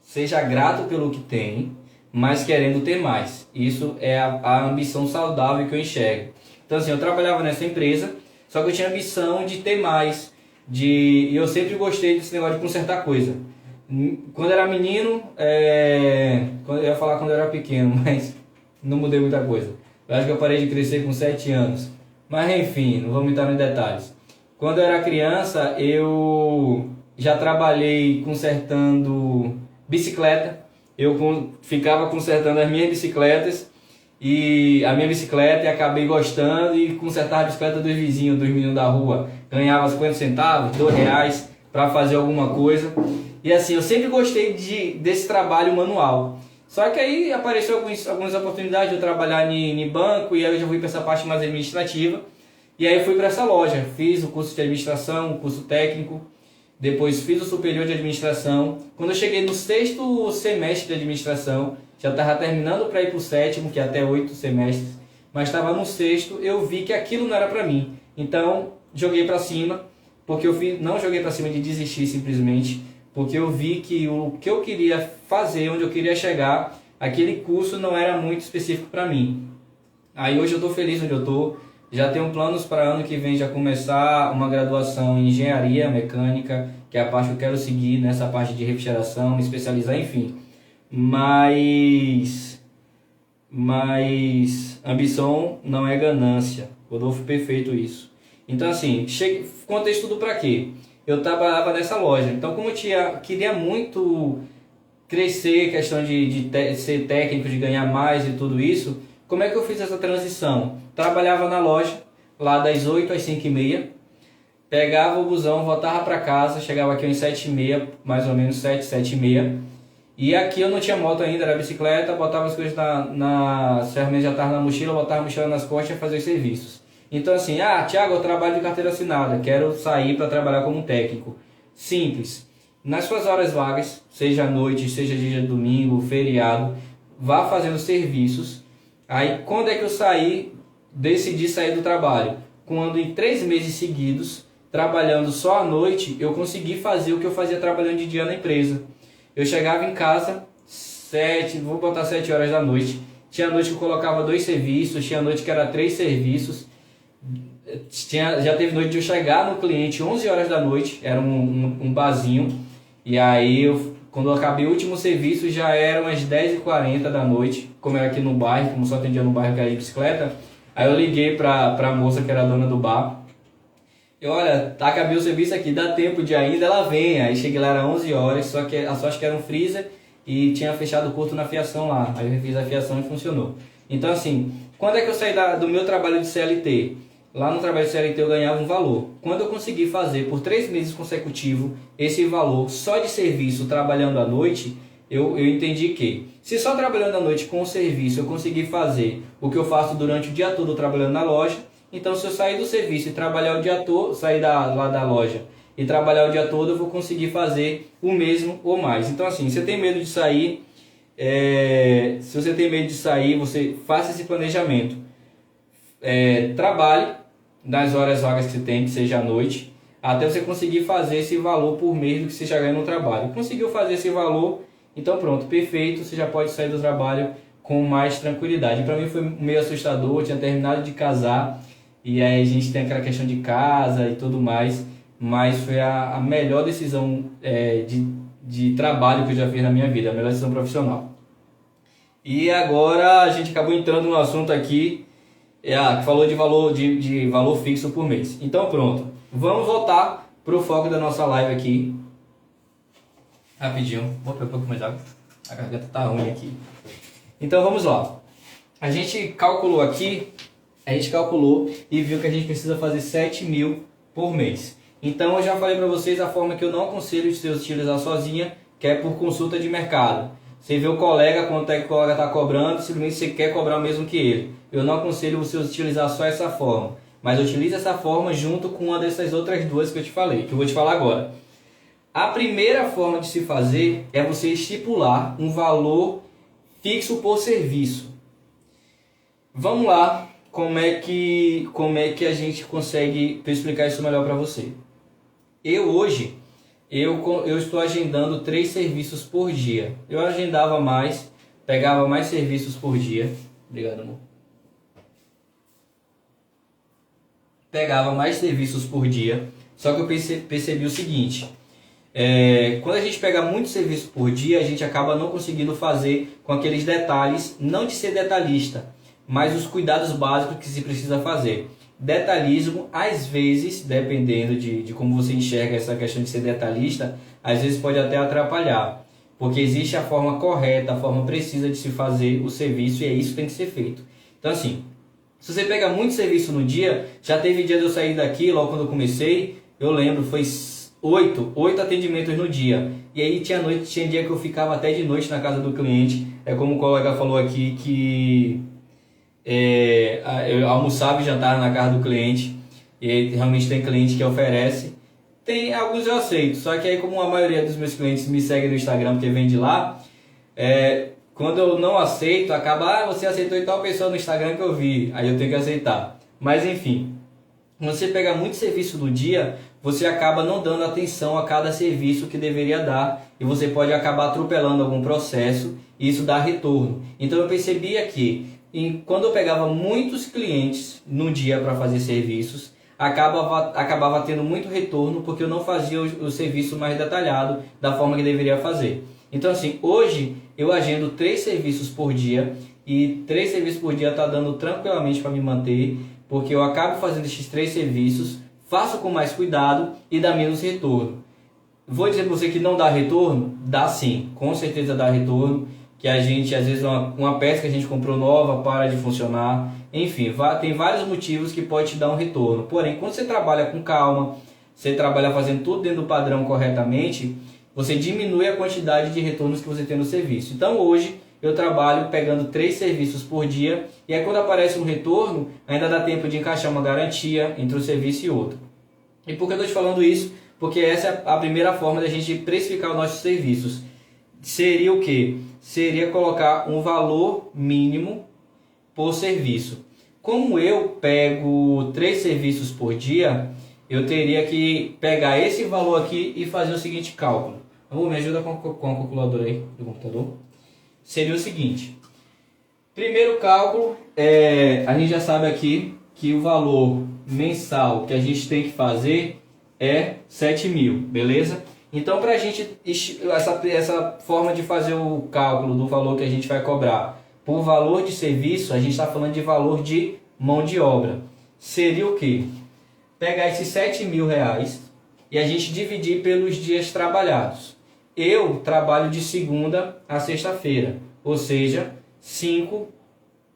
Seja grato pelo que tem, mas querendo ter mais. Isso é a ambição saudável que eu enxergo. Então assim, eu trabalhava nessa empresa, só que eu tinha ambição de ter mais. E eu sempre gostei desse negócio de consertar coisa. Quando eu era menino, eu ia falar quando eu era pequeno, mas não mudei muita coisa. Eu acho que eu parei de crescer com 7 anos. Mas enfim, não vamos entrar nos detalhes. Quando eu era criança, eu já trabalhei consertando bicicleta. Eu ficava consertando as minhas bicicletas e acabei gostando e consertava a bicicleta dos vizinhos, dos meninos da rua. Ganhava 50 centavos, R$ 2 para fazer alguma coisa. E assim, eu sempre gostei desse trabalho manual. Só que aí apareceu algumas oportunidades de eu trabalhar em banco, e aí eu já fui para essa parte mais administrativa. E aí eu fui para essa loja, fiz o curso de administração, o curso técnico, depois fiz o superior de administração. Quando eu cheguei no 6º semestre de administração, já estava terminando para ir para o 7º, que é até 8 semestres, mas estava no 6º, eu vi que aquilo não era para mim. Então joguei para cima, porque não joguei para cima de desistir simplesmente, porque eu vi que o que eu queria fazer, onde eu queria chegar, aquele curso não era muito específico para mim. Aí hoje eu estou feliz onde eu estou, já tenho planos para ano que vem já começar uma graduação em engenharia mecânica, que é a parte que eu quero seguir, nessa parte de refrigeração, me especializar, enfim. Mas ambição não é ganância. Rodolfo, perfeito isso. Então assim, contei isso tudo para quê? Eu trabalhava nessa loja, então como eu queria muito crescer, questão de ser técnico, de ganhar mais e tudo isso, como é que eu fiz essa transição? Trabalhava na loja, lá das 8 às 5h30, pegava o busão, voltava para casa, chegava aqui às 7h30, mais ou menos 7h30, e aqui eu não tinha moto ainda, era bicicleta, botava as coisas as ferramentas já estavam na mochila, botava a mochila nas costas e fazia os serviços. Então assim, Thiago, eu trabalho de carteira assinada, quero sair para trabalhar como técnico. Simples. Nas suas horas vagas, seja à noite, seja dia de domingo, feriado, vá fazendo serviços. Aí quando é que eu decidi sair do trabalho? Quando em 3 meses seguidos, trabalhando só à noite, eu consegui fazer o que eu fazia trabalhando de dia na empresa. Eu chegava em casa, 7 horas da noite. Tinha noite que eu colocava 2 serviços, tinha noite que era 3 serviços. Já teve noite de eu chegar no cliente 11 horas da noite, era um barzinho, e aí quando eu acabei o último serviço já eram as 10h40 da noite, como era aqui no bairro, como só atendia no bairro que era de bicicleta. Aí eu liguei pra moça que era a dona do bar, olha, acabei o serviço aqui, dá tempo de ainda, ela vem. Aí cheguei lá, era 11 horas, só que a sorte que era um freezer e tinha fechado o curto na fiação lá, aí eu fiz a fiação e funcionou. Então assim, quando é que eu saí do meu trabalho de CLT? Lá no trabalho de CLT eu ganhava um valor. Quando eu consegui fazer por 3 meses consecutivos esse valor só de serviço trabalhando à noite, eu entendi que se só trabalhando à noite com o serviço eu conseguir fazer o que eu faço durante o dia todo trabalhando na loja, então se eu sair do serviço e trabalhar o dia todo, sair lá da loja e trabalhar o dia todo, eu vou conseguir fazer o mesmo ou mais. Então assim, se você tem medo de sair, você faça esse planejamento. Trabalhe nas horas vagas que você tem, que seja à noite, até você conseguir fazer esse valor por mês do que você já ganha no trabalho. Conseguiu fazer esse valor, então pronto, perfeito, você já pode sair do trabalho com mais tranquilidade. Para mim foi meio assustador, eu tinha terminado de casar, e aí a gente tem aquela questão de casa e tudo mais, mas foi a melhor decisão de trabalho que eu já fiz na minha vida, a melhor decisão profissional. E agora a gente acabou entrando no assunto aqui, que falou de valor fixo por mês. Então pronto, vamos voltar para o foco da nossa live aqui. Rapidinho, vou beber um pouco mais água, a garganta tá ruim aqui. Então vamos lá, a gente calculou e viu que a gente precisa fazer 7.000 por mês. Então eu já falei para vocês a forma que eu não aconselho de você utilizar sozinha, que é por consulta de mercado. Você vê o colega, quanto é que o colega está cobrando, simplesmente você quer cobrar o mesmo que ele. Eu não aconselho você utilizar só essa forma, Mas utilize essa forma junto com uma dessas outras duas que eu te falei, que eu vou te falar agora. A primeira forma de se fazer é você estipular um valor fixo por serviço. Vamos lá, como é que a gente consegue explicar isso melhor para você? Hoje, eu estou agendando 3 serviços por dia. Eu agendava mais, pegava mais serviços por dia. Obrigado, amor. Pegava mais serviços por dia, só que eu percebi o seguinte: quando a gente pega muito serviço por dia, a gente acaba não conseguindo fazer com aqueles detalhes, não de ser detalhista, mas os cuidados básicos que se precisa fazer. Detalhismo, às vezes, dependendo de como você enxerga essa questão de ser detalhista, às vezes pode até atrapalhar, porque existe a forma correta, a forma precisa de se fazer o serviço, e é isso que tem que ser feito. Então assim, se você pega muito serviço no dia, já teve dia de eu sair daqui, logo quando eu comecei, eu lembro, foi 8 atendimentos no dia. E aí tinha dia que eu ficava até de noite na casa do cliente. É como o colega falou aqui, que eu almoçava e jantava na casa do cliente. E aí, realmente tem cliente que oferece. Tem alguns eu aceito, só que aí como a maioria dos meus clientes me segue no Instagram porque vem de lá, quando eu não aceito, acaba, você aceitou e tal pessoa no Instagram que eu vi, aí eu tenho que aceitar. Mas enfim, quando você pega muito serviço no dia, você acaba não dando atenção a cada serviço que deveria dar e você pode acabar atropelando algum processo e isso dá retorno. Então eu percebia que quando eu pegava muitos clientes no dia para fazer serviços, acabava tendo muito retorno porque eu não fazia o serviço mais detalhado da forma que deveria fazer. Então assim, hoje eu agendo 3 serviços por dia e 3 serviços por dia está dando tranquilamente para me manter, porque eu acabo fazendo esses 3 serviços, faço com mais cuidado e dá menos retorno. Vou dizer para você que não dá retorno? Dá sim, com certeza dá retorno, que a gente, às vezes uma peça que a gente comprou nova para de funcionar, enfim, tem vários motivos que pode te dar um retorno. Porém, quando você trabalha com calma, você trabalha fazendo tudo dentro do padrão corretamente, você diminui a quantidade de retornos que você tem no serviço. Então hoje eu trabalho pegando 3 serviços por dia e aí quando aparece um retorno, ainda dá tempo de encaixar uma garantia entre um serviço e outro. E por que eu estou te falando isso? Porque essa é a primeira forma da gente precificar os nossos serviços. Seria o quê? Seria colocar um valor mínimo por serviço. Como eu pego 3 serviços por dia, eu teria que pegar esse valor aqui e fazer o seguinte cálculo. Amor, me ajuda com a calculadora aí do computador. Seria o seguinte. Primeiro cálculo, a gente já sabe aqui que o valor mensal que a gente tem que fazer é 7.000, beleza? Então, para a gente, essa forma de fazer o cálculo do valor que a gente vai cobrar por valor de serviço, a gente está falando de valor de mão de obra. Seria o quê? Pegar esses 7.000 reais e a gente dividir pelos dias trabalhados. Eu trabalho de segunda a sexta-feira, ou seja, 5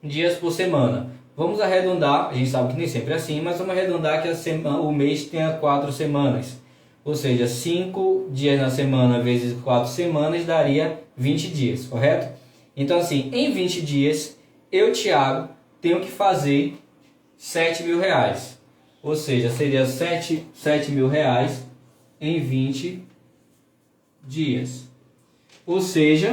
dias por semana. Vamos arredondar, a gente sabe que nem sempre é assim, mas vamos arredondar que o mês tenha 4 semanas. Ou seja, 5 dias na semana vezes 4 semanas daria 20 dias, correto? Então assim, em 20 dias, eu, Thiago, tenho que fazer 7.000 reais. Ou seja, seria 7.000 reais em 20 dias. Ou seja,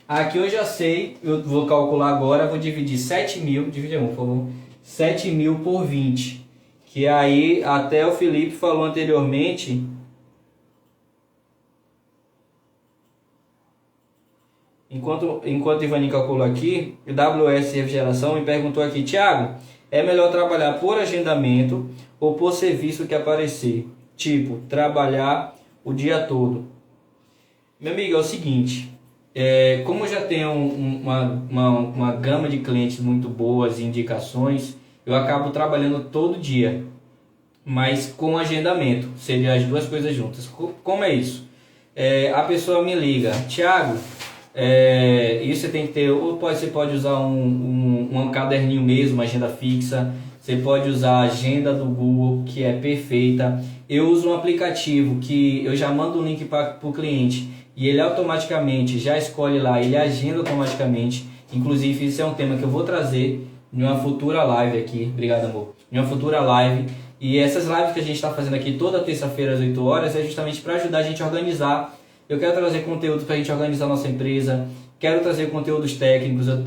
aqui eu já sei, eu vou calcular agora, vou dividir 7.000, divide por favor, 7.000 por 20. Que aí, até o Felipe falou anteriormente, enquanto Ivani calcula aqui, o WS Refrigeração me perguntou aqui, Thiago, é melhor trabalhar por agendamento ou por serviço que aparecer? Tipo, trabalhar o dia todo. Meu amigo, é o seguinte, como eu já tenho uma gama de clientes muito boas e indicações, eu acabo trabalhando todo dia, mas com agendamento, seria as duas coisas juntas. Como é isso? A pessoa me liga, Thiago, isso você tem que ter, ou você pode usar um caderninho mesmo, uma agenda fixa, você pode usar a agenda do Google, que é perfeita. Eu uso um aplicativo que eu já mando um link para o cliente e ele automaticamente já escolhe lá, ele agenda automaticamente. Inclusive isso é um tema que eu vou trazer em uma futura live aqui. Obrigado, amor. Em uma futura live. E essas lives que a gente está fazendo aqui toda terça-feira às 8 horas é justamente para ajudar a gente a organizar. Eu quero trazer conteúdo para a gente organizar a nossa empresa. Quero trazer conteúdos técnicos. Eu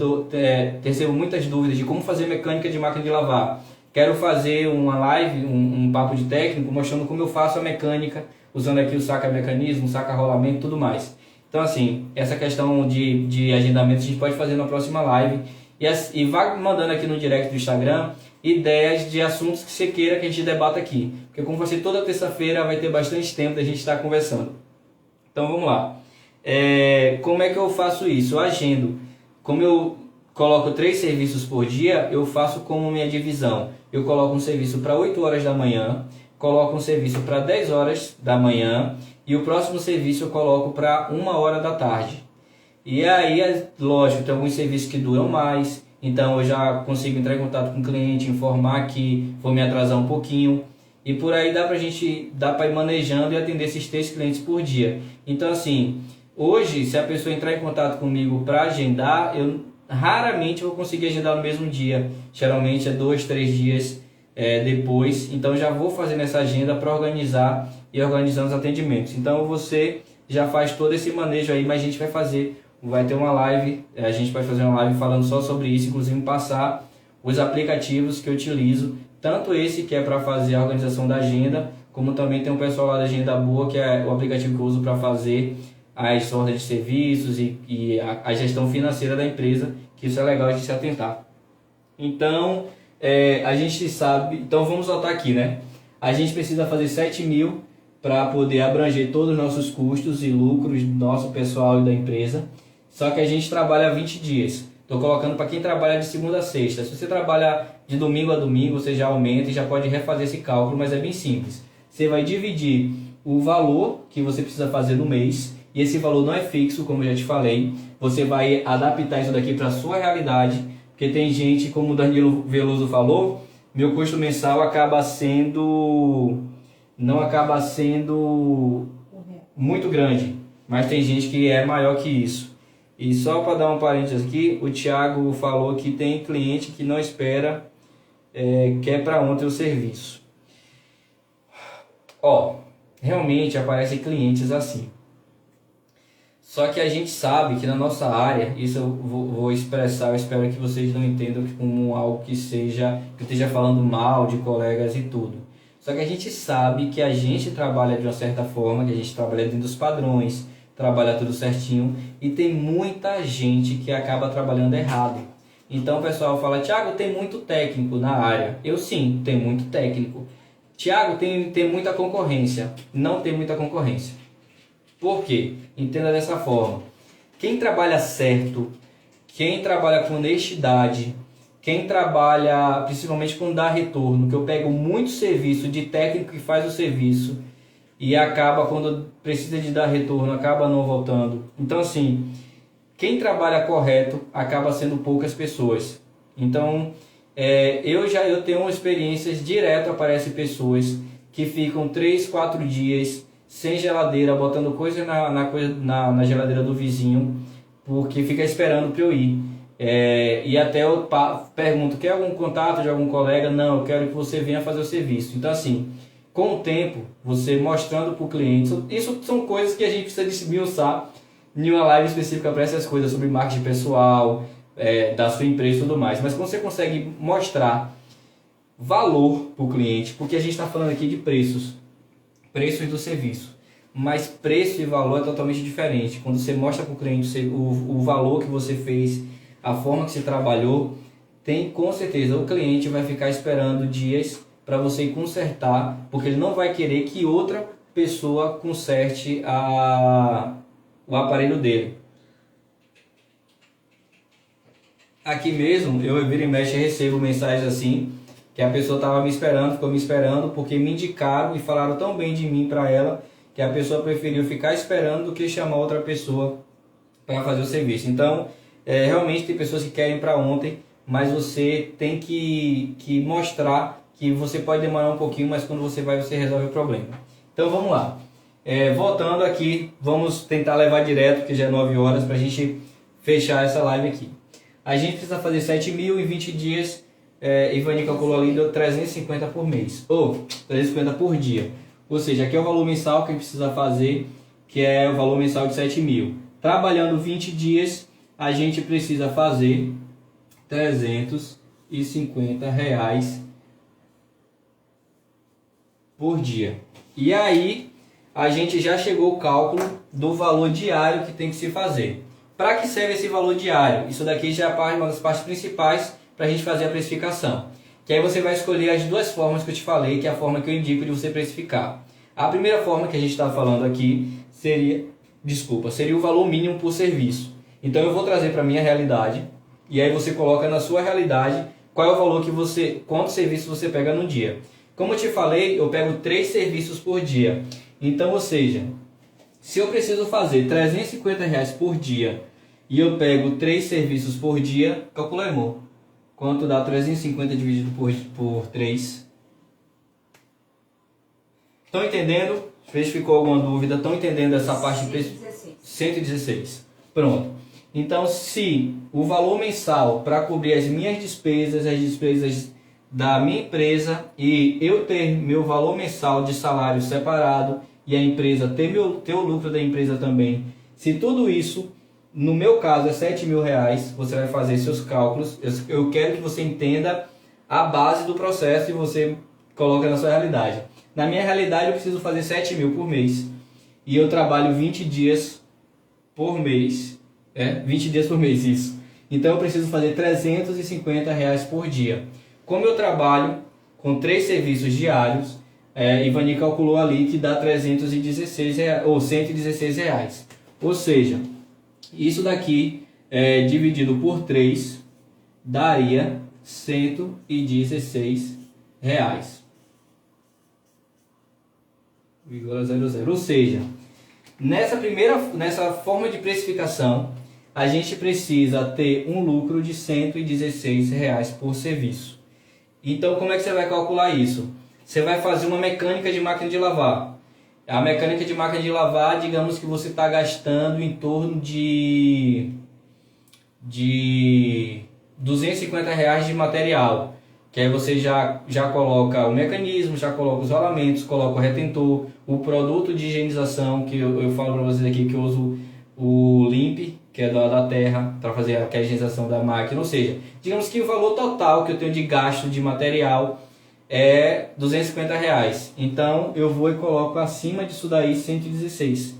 recebo muitas dúvidas de como fazer mecânica de máquina de lavar. Quero fazer uma live, um papo de técnico, mostrando como eu faço a mecânica, usando aqui o saca-mecanismo, saca-rolamento e tudo mais. Então, assim, essa questão de agendamento a gente pode fazer na próxima live. E vá mandando aqui no direct do Instagram ideias de assuntos que você queira que a gente debata aqui. Porque como vai ser toda terça-feira, vai ter bastante tempo da gente estar conversando. Então, vamos lá. Como é que eu faço isso? Eu agendo. Como eu coloco 3 serviços por dia, eu faço como minha divisão. Eu coloco um serviço para 8 horas da manhã, coloco um serviço para 10 horas da manhã e o próximo serviço eu coloco para 1 hora da tarde. E aí, lógico, tem alguns serviços que duram mais, então eu já consigo entrar em contato com o cliente, informar que vou me atrasar um pouquinho. E por aí dá para ir manejando e atender esses 3 clientes por dia. Então assim, hoje se a pessoa entrar em contato comigo para agendar, eu raramente vou conseguir agendar no mesmo dia. Geralmente é 2, 3 dias depois. Então já vou fazendo essa agenda para organizar e organizando os atendimentos. Então você já faz todo esse manejo aí, mas a gente vai ter uma live, a gente vai fazer uma live falando só sobre isso, inclusive passar os aplicativos que eu utilizo, tanto esse que é para fazer a organização da agenda, como também tem um pessoal lá da Agenda Boa, que é o aplicativo que eu uso para fazer as ordens de serviços e a gestão financeira da empresa, que isso é legal de se atentar. Então, a gente sabe, então vamos voltar aqui, né? A gente precisa fazer 7 mil para poder abranger todos os nossos custos e lucros do nosso pessoal e da empresa. Só que a gente trabalha 20 dias. Estou colocando para quem trabalha de segunda a sexta. Se você trabalha de domingo a domingo, você já aumenta e já pode refazer esse cálculo, mas é bem simples. Você vai dividir o valor que você precisa fazer no mês, e esse valor não é fixo, como eu já te falei. Você vai adaptar isso daqui para a sua realidade, porque tem gente, como o Danilo Veloso falou, meu custo mensal não acaba sendo muito grande, mas tem gente que é maior que isso. E só para dar um parênteses aqui, o Thiago falou que tem cliente que não espera, quer para ontem o serviço. Realmente aparecem clientes assim. Só que a gente sabe que na nossa área, isso eu vou expressar, eu espero que vocês não entendam como algo que eu esteja falando mal de colegas e tudo. Só que a gente sabe que a gente trabalha de uma certa forma, que a gente trabalha dentro dos padrões, trabalha tudo certinho, e tem muita gente que acaba trabalhando errado. Então o pessoal fala, Thiago, tem muito técnico na área. Eu sim, tem muito técnico. Thiago, tem muita concorrência. Não tem muita concorrência. Por quê? Entenda dessa forma. Quem trabalha certo, quem trabalha com honestidade, quem trabalha principalmente com dar retorno, que eu pego muito serviço de técnico que faz o serviço e acaba, quando precisa de dar retorno, acaba não voltando. Então assim, quem trabalha correto acaba sendo poucas pessoas. Então eu tenho experiências direto, aparecem pessoas que ficam 3, 4 dias sem geladeira, botando coisa na geladeira do vizinho, porque fica esperando para eu ir. E até eu pergunto, quer algum contato de algum colega? Não, eu quero que você venha fazer o serviço. Então assim, com o tempo, você mostrando para o cliente, isso são coisas que a gente precisa desmiuçar em uma live específica para essas coisas, sobre marketing pessoal, da sua empresa e tudo mais. Mas quando você consegue mostrar valor para o cliente, porque a gente está falando aqui de preços do serviço, mas preço e valor é totalmente diferente. Quando você mostra para o cliente o valor que você fez, a forma que você trabalhou, com certeza o cliente vai ficar esperando dias para você ir consertar, porque ele não vai querer que outra pessoa conserte o aparelho dele. Aqui mesmo, eu vira e mexe recebo mensagens assim, que a pessoa estava ficou me esperando, porque me indicaram e falaram tão bem de mim para ela, que a pessoa preferiu ficar esperando do que chamar outra pessoa para fazer o serviço. Então, realmente tem pessoas que querem para ontem, mas você tem que mostrar que você pode demorar um pouquinho, mas quando você resolve o problema. Então vamos lá. Voltando aqui, vamos tentar levar direto, porque já é 9 horas, para a gente fechar essa live aqui. A gente precisa fazer 7 mil em 20 dias. Ivani calculou ali, deu 350 por mês, ou 350 por dia. Ou seja, aqui é o valor mensal que a gente precisa fazer, que é o valor mensal de 7 mil. Trabalhando 20 dias, a gente precisa fazer R$ 350 por dia. E aí, a gente já chegou ao cálculo do valor diário que tem que se fazer. Para que serve esse valor diário? Isso daqui já é uma das partes principais para a gente fazer a precificação. Que aí você vai escolher as duas formas que eu te falei, que é a forma que eu indico de você precificar. A primeira forma que a gente está falando aqui seria o valor mínimo por serviço. Então eu vou trazer para a minha realidade, e aí você coloca na sua realidade qual é o valor que quantos serviços você pega no dia. Como eu te falei, eu pego 3 serviços por dia. Então, ou seja, se eu preciso fazer R$ 350 por dia e eu pego 3 serviços por dia, calcula aí, amor. Quanto dá 350 dividido por 3? Estão entendendo? Se ficou alguma dúvida, estão entendendo essa parte? 116. 116. Pronto. Então, se o valor mensal para cobrir as minhas despesas, as despesas da minha empresa, e eu ter meu valor mensal de salário separado e a empresa ter o lucro da empresa também, se tudo isso, no meu caso, é R$ 7.000, você vai fazer seus cálculos. Eu quero que você entenda a base do processo e você coloca na sua realidade. Na minha realidade, eu preciso fazer 7 mil por mês e eu trabalho 20 dias por mês. 20 dias por mês, isso. Então eu preciso fazer R$ 350 por dia. Como eu trabalho com 3 serviços diários, Ivani calculou ali que dá R$ 116. Ou seja, isso daqui dividido por 3 daria R$ 116. 0,00. Ou seja, nessa forma de precificação, a gente precisa ter um lucro de R$ 116 por serviço. Então, como é que você vai calcular isso? Você vai fazer uma mecânica de máquina de lavar. A mecânica de máquina de lavar, digamos que você está gastando em torno de R$ 250 de material. Que aí você já coloca o mecanismo, já coloca os rolamentos, coloca o retentor, o produto de higienização, que eu falo para vocês aqui que eu uso o Limp, que é da terra, para fazer aquela higienização da máquina. Ou seja, digamos que o valor total que eu tenho de gasto de material é R$ 250. Então eu vou e coloco acima disso daí 116.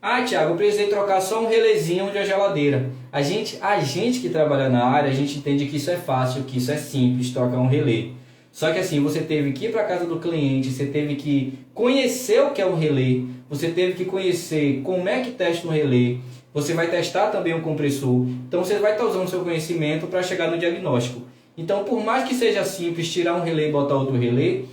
Ah, Thiago, eu precisei trocar só um relezinho de uma geladeira. A gente que trabalha na área, a gente entende que isso é fácil, que isso é simples, trocar um relé. Só que assim, você teve que ir para a casa do cliente, você teve que conhecer o que é um relé, você teve que conhecer como é que testa um relé, você vai testar também um compressor. Então você vai estar usando o seu conhecimento para chegar no diagnóstico. Então, por mais que seja simples tirar um relé e botar outro relé,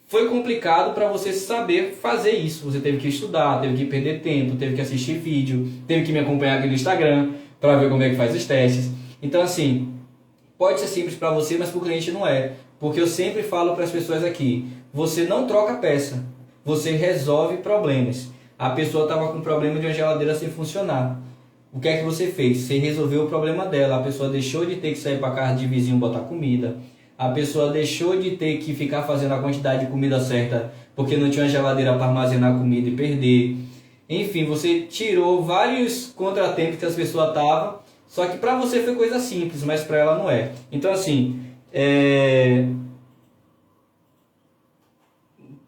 foi complicado para você saber fazer isso. Você teve que estudar, teve que perder tempo, teve que assistir vídeo, teve que me acompanhar aqui no Instagram para ver como é que faz os testes. Então, assim, pode ser simples para você, mas para o cliente não é. Porque eu sempre falo para as pessoas aqui, você não troca peça, você resolve problemas. A pessoa estava com problema de uma geladeira sem funcionar. O que é que você fez? Você resolveu o problema dela. A pessoa deixou de ter que sair para casa de vizinho botar comida. A pessoa deixou de ter que ficar fazendo a quantidade de comida certa porque não tinha uma geladeira para armazenar comida e perder. Enfim, você tirou vários contratempos que as pessoas estavam. Só que para você foi coisa simples, mas para ela não é. Então assim,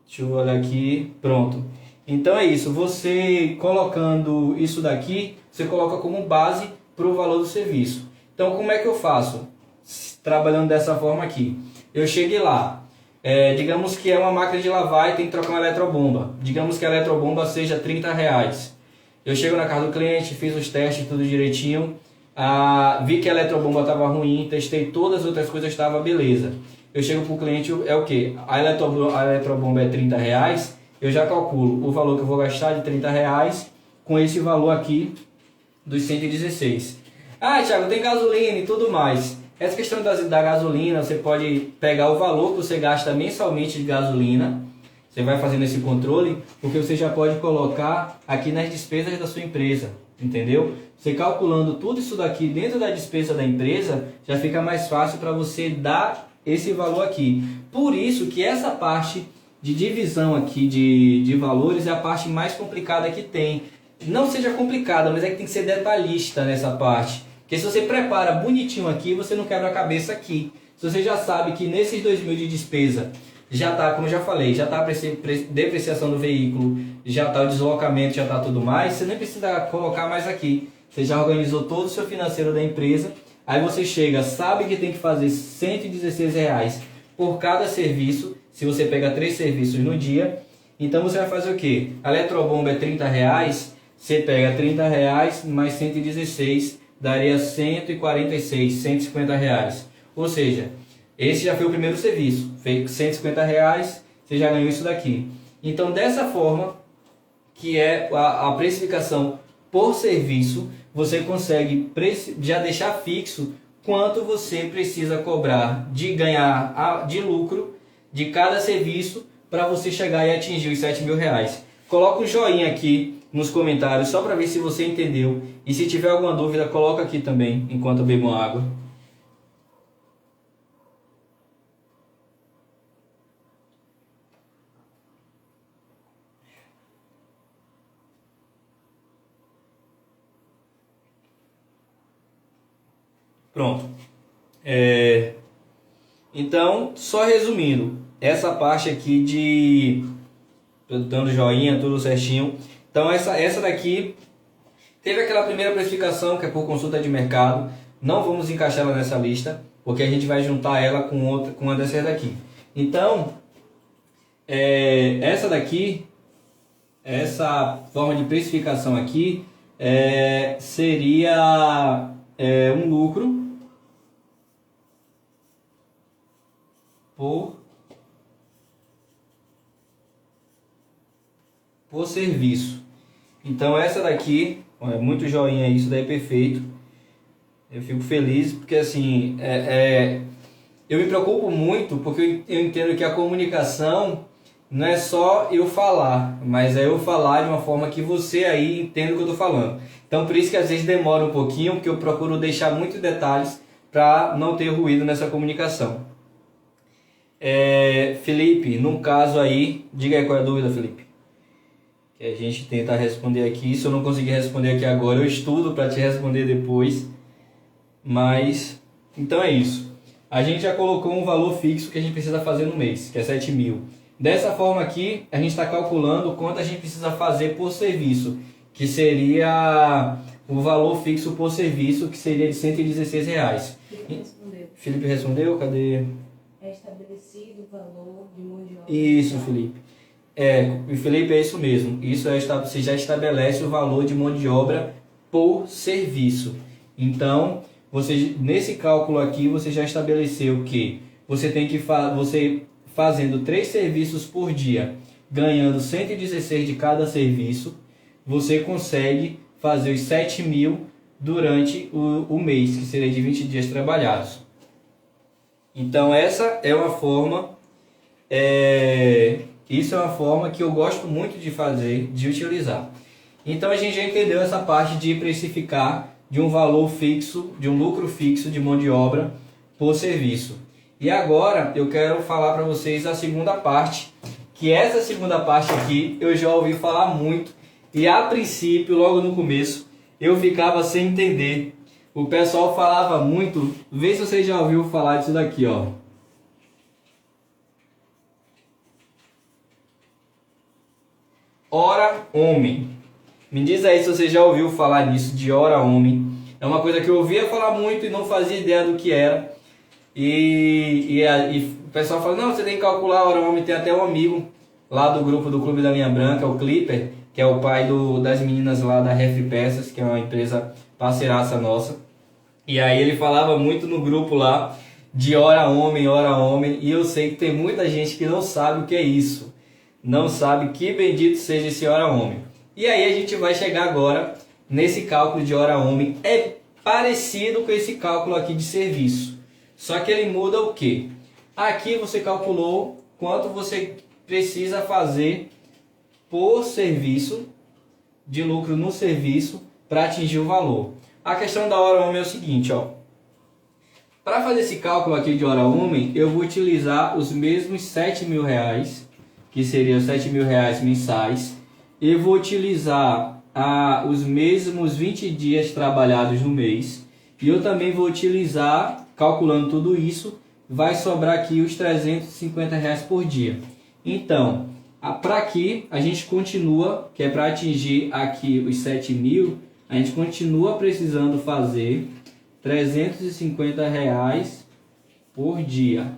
deixa eu olhar aqui, pronto. Então é isso, você colocando isso daqui, você coloca como base para o valor do serviço. Então como é que eu faço? Trabalhando dessa forma aqui. Eu cheguei lá, digamos que é uma máquina de lavar e tem que trocar uma eletrobomba. Digamos que a eletrobomba seja R$30. Eu chego na casa do cliente, fiz os testes, tudo direitinho. Vi que a eletrobomba estava ruim, testei todas as outras coisas, estava beleza. Eu chego para o cliente, é o que? A eletrobomba é R$30, eu já calculo o valor que eu vou gastar de R$30 com esse valor aqui dos 116. Ah, Thiago, tem gasolina e tudo mais. Essa questão da gasolina, você pode pegar o valor que você gasta mensalmente de gasolina, você vai fazendo esse controle, porque você já pode colocar aqui nas despesas da sua empresa, entendeu? você calculando tudo isso daqui dentro da despesa da empresa, já fica mais fácil para você dar esse valor aqui. Por isso que essa parte de divisão aqui de valores é a parte mais complicada que tem. Não seja complicada, mas é que tem que ser detalhista nessa parte. Porque se você prepara bonitinho aqui, você não quebra a cabeça aqui. Se você já sabe que nesses 2.000 de despesa, já está, como eu já falei, já está a depreciação do veículo, já está o deslocamento, já está tudo mais, você nem precisa colocar mais aqui. Você já organizou todo o seu financeiro da empresa, aí você chega, sabe que tem que fazer R$116 por cada serviço, se você pega 3 serviços no dia, então você vai fazer o quê? A eletrobomba é R$30, você pega R$30 mais 116, daria 146, R$150. Ou seja, esse já foi o primeiro serviço, feito R$150, você já ganhou isso daqui. Então dessa forma, que é a precificação por serviço, você consegue já deixar fixo quanto você precisa cobrar de ganhar de lucro de cada serviço para você chegar e atingir os R$7.000. Coloca um joinha aqui nos comentários só para ver se você entendeu. E se tiver alguma dúvida, coloca aqui também, enquanto eu bebo água. Pronto. Então, só resumindo, essa parte aqui de... Tô dando joinha, tudo certinho. Então, essa daqui teve aquela primeira precificação, que é por consulta de mercado. Não vamos encaixar ela nessa lista, porque a gente vai juntar ela com uma dessas daqui. Então, essa daqui, essa forma de precificação aqui, seria um lucro por serviço. Então essa daqui, é muito joinha, isso daí é perfeito. Eu fico feliz porque assim, eu me preocupo muito porque eu entendo que a comunicação não é só eu falar, mas é eu falar de uma forma que você aí entenda o que eu estou falando. Então por isso que às vezes demora um pouquinho, porque eu procuro deixar muitos detalhes para não ter ruído nessa comunicação. Felipe, no caso aí, diga aí qual é a dúvida, Felipe. Que a gente tenta responder aqui. Se eu não conseguir responder aqui agora, eu estudo para te responder depois. Mas, então é isso. A gente já colocou um valor fixo que a gente precisa fazer no mês, que é 7.000. Dessa forma aqui, a gente está calculando quanto a gente precisa fazer por serviço, que seria o valor fixo por serviço, que seria de R$116. Felipe respondeu? Cadê? É estabelecido o valor de mão de obra. Isso, Felipe. Felipe, é isso mesmo. Você já estabelece o valor de mão de obra por serviço. Então, nesse cálculo aqui, você já estabeleceu que você tem que você fazendo 3 serviços por dia, ganhando 116 de cada serviço, você consegue fazer os 7.000 durante o mês, que seria de 20 dias trabalhados. Então essa é uma forma, isso é uma forma que eu gosto muito de fazer, de utilizar. Então a gente já entendeu essa parte de precificar de um valor fixo, de um lucro fixo de mão de obra por serviço. E agora eu quero falar para vocês a segunda parte, que essa segunda parte aqui eu já ouvi falar muito e a princípio, logo no começo, eu ficava sem entender. O pessoal falava muito, vê se você já ouviu falar disso daqui, ó. Hora homem. Me diz aí se você já ouviu falar nisso, de hora homem. É uma coisa que eu ouvia falar muito e não fazia ideia do que era. E o pessoal fala, não, você tem que calcular a hora homem. Tem até um amigo lá do grupo do Clube da Linha Branca, o Clipper, que é o pai das meninas lá da Ref Peças, que é uma empresa parceiraça nossa. E aí ele falava muito no grupo lá de hora homem, e eu sei que tem muita gente que não sabe o que é isso. Não sabe que bendito seja esse hora homem. E aí a gente vai chegar agora nesse cálculo de hora homem. É parecido com esse cálculo aqui de serviço. Só que ele muda o quê? Aqui você calculou quanto você precisa fazer por serviço, de lucro no serviço, para atingir o valor. A questão da hora homem é o seguinte, ó. Para fazer esse cálculo aqui de hora homem, eu vou utilizar os mesmos R$7.000, que seriam R$7.000 mensais. Eu vou utilizar os mesmos 20 dias trabalhados no mês. E eu também vou utilizar, calculando tudo isso, vai sobrar aqui os R$350 por dia. Então, para aqui, a gente continua, que é para atingir aqui os 7.000, a gente continua precisando fazer R$350 por dia.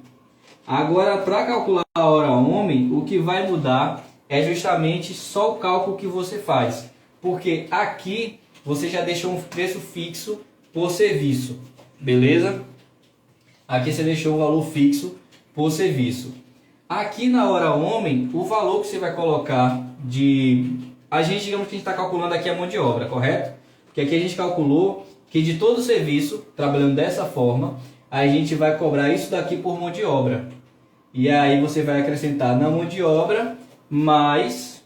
Agora, para calcular a hora homem, o que vai mudar é justamente só o cálculo que você faz. Porque aqui você já deixou um preço fixo por serviço, beleza? Aqui você deixou o valor fixo por serviço. Aqui na hora homem, o valor que você vai colocar digamos que a gente está calculando aqui a mão de obra, correto? Porque aqui a gente calculou que de todo o serviço, trabalhando dessa forma, a gente vai cobrar isso daqui por mão de obra. E aí você vai acrescentar na mão de obra mais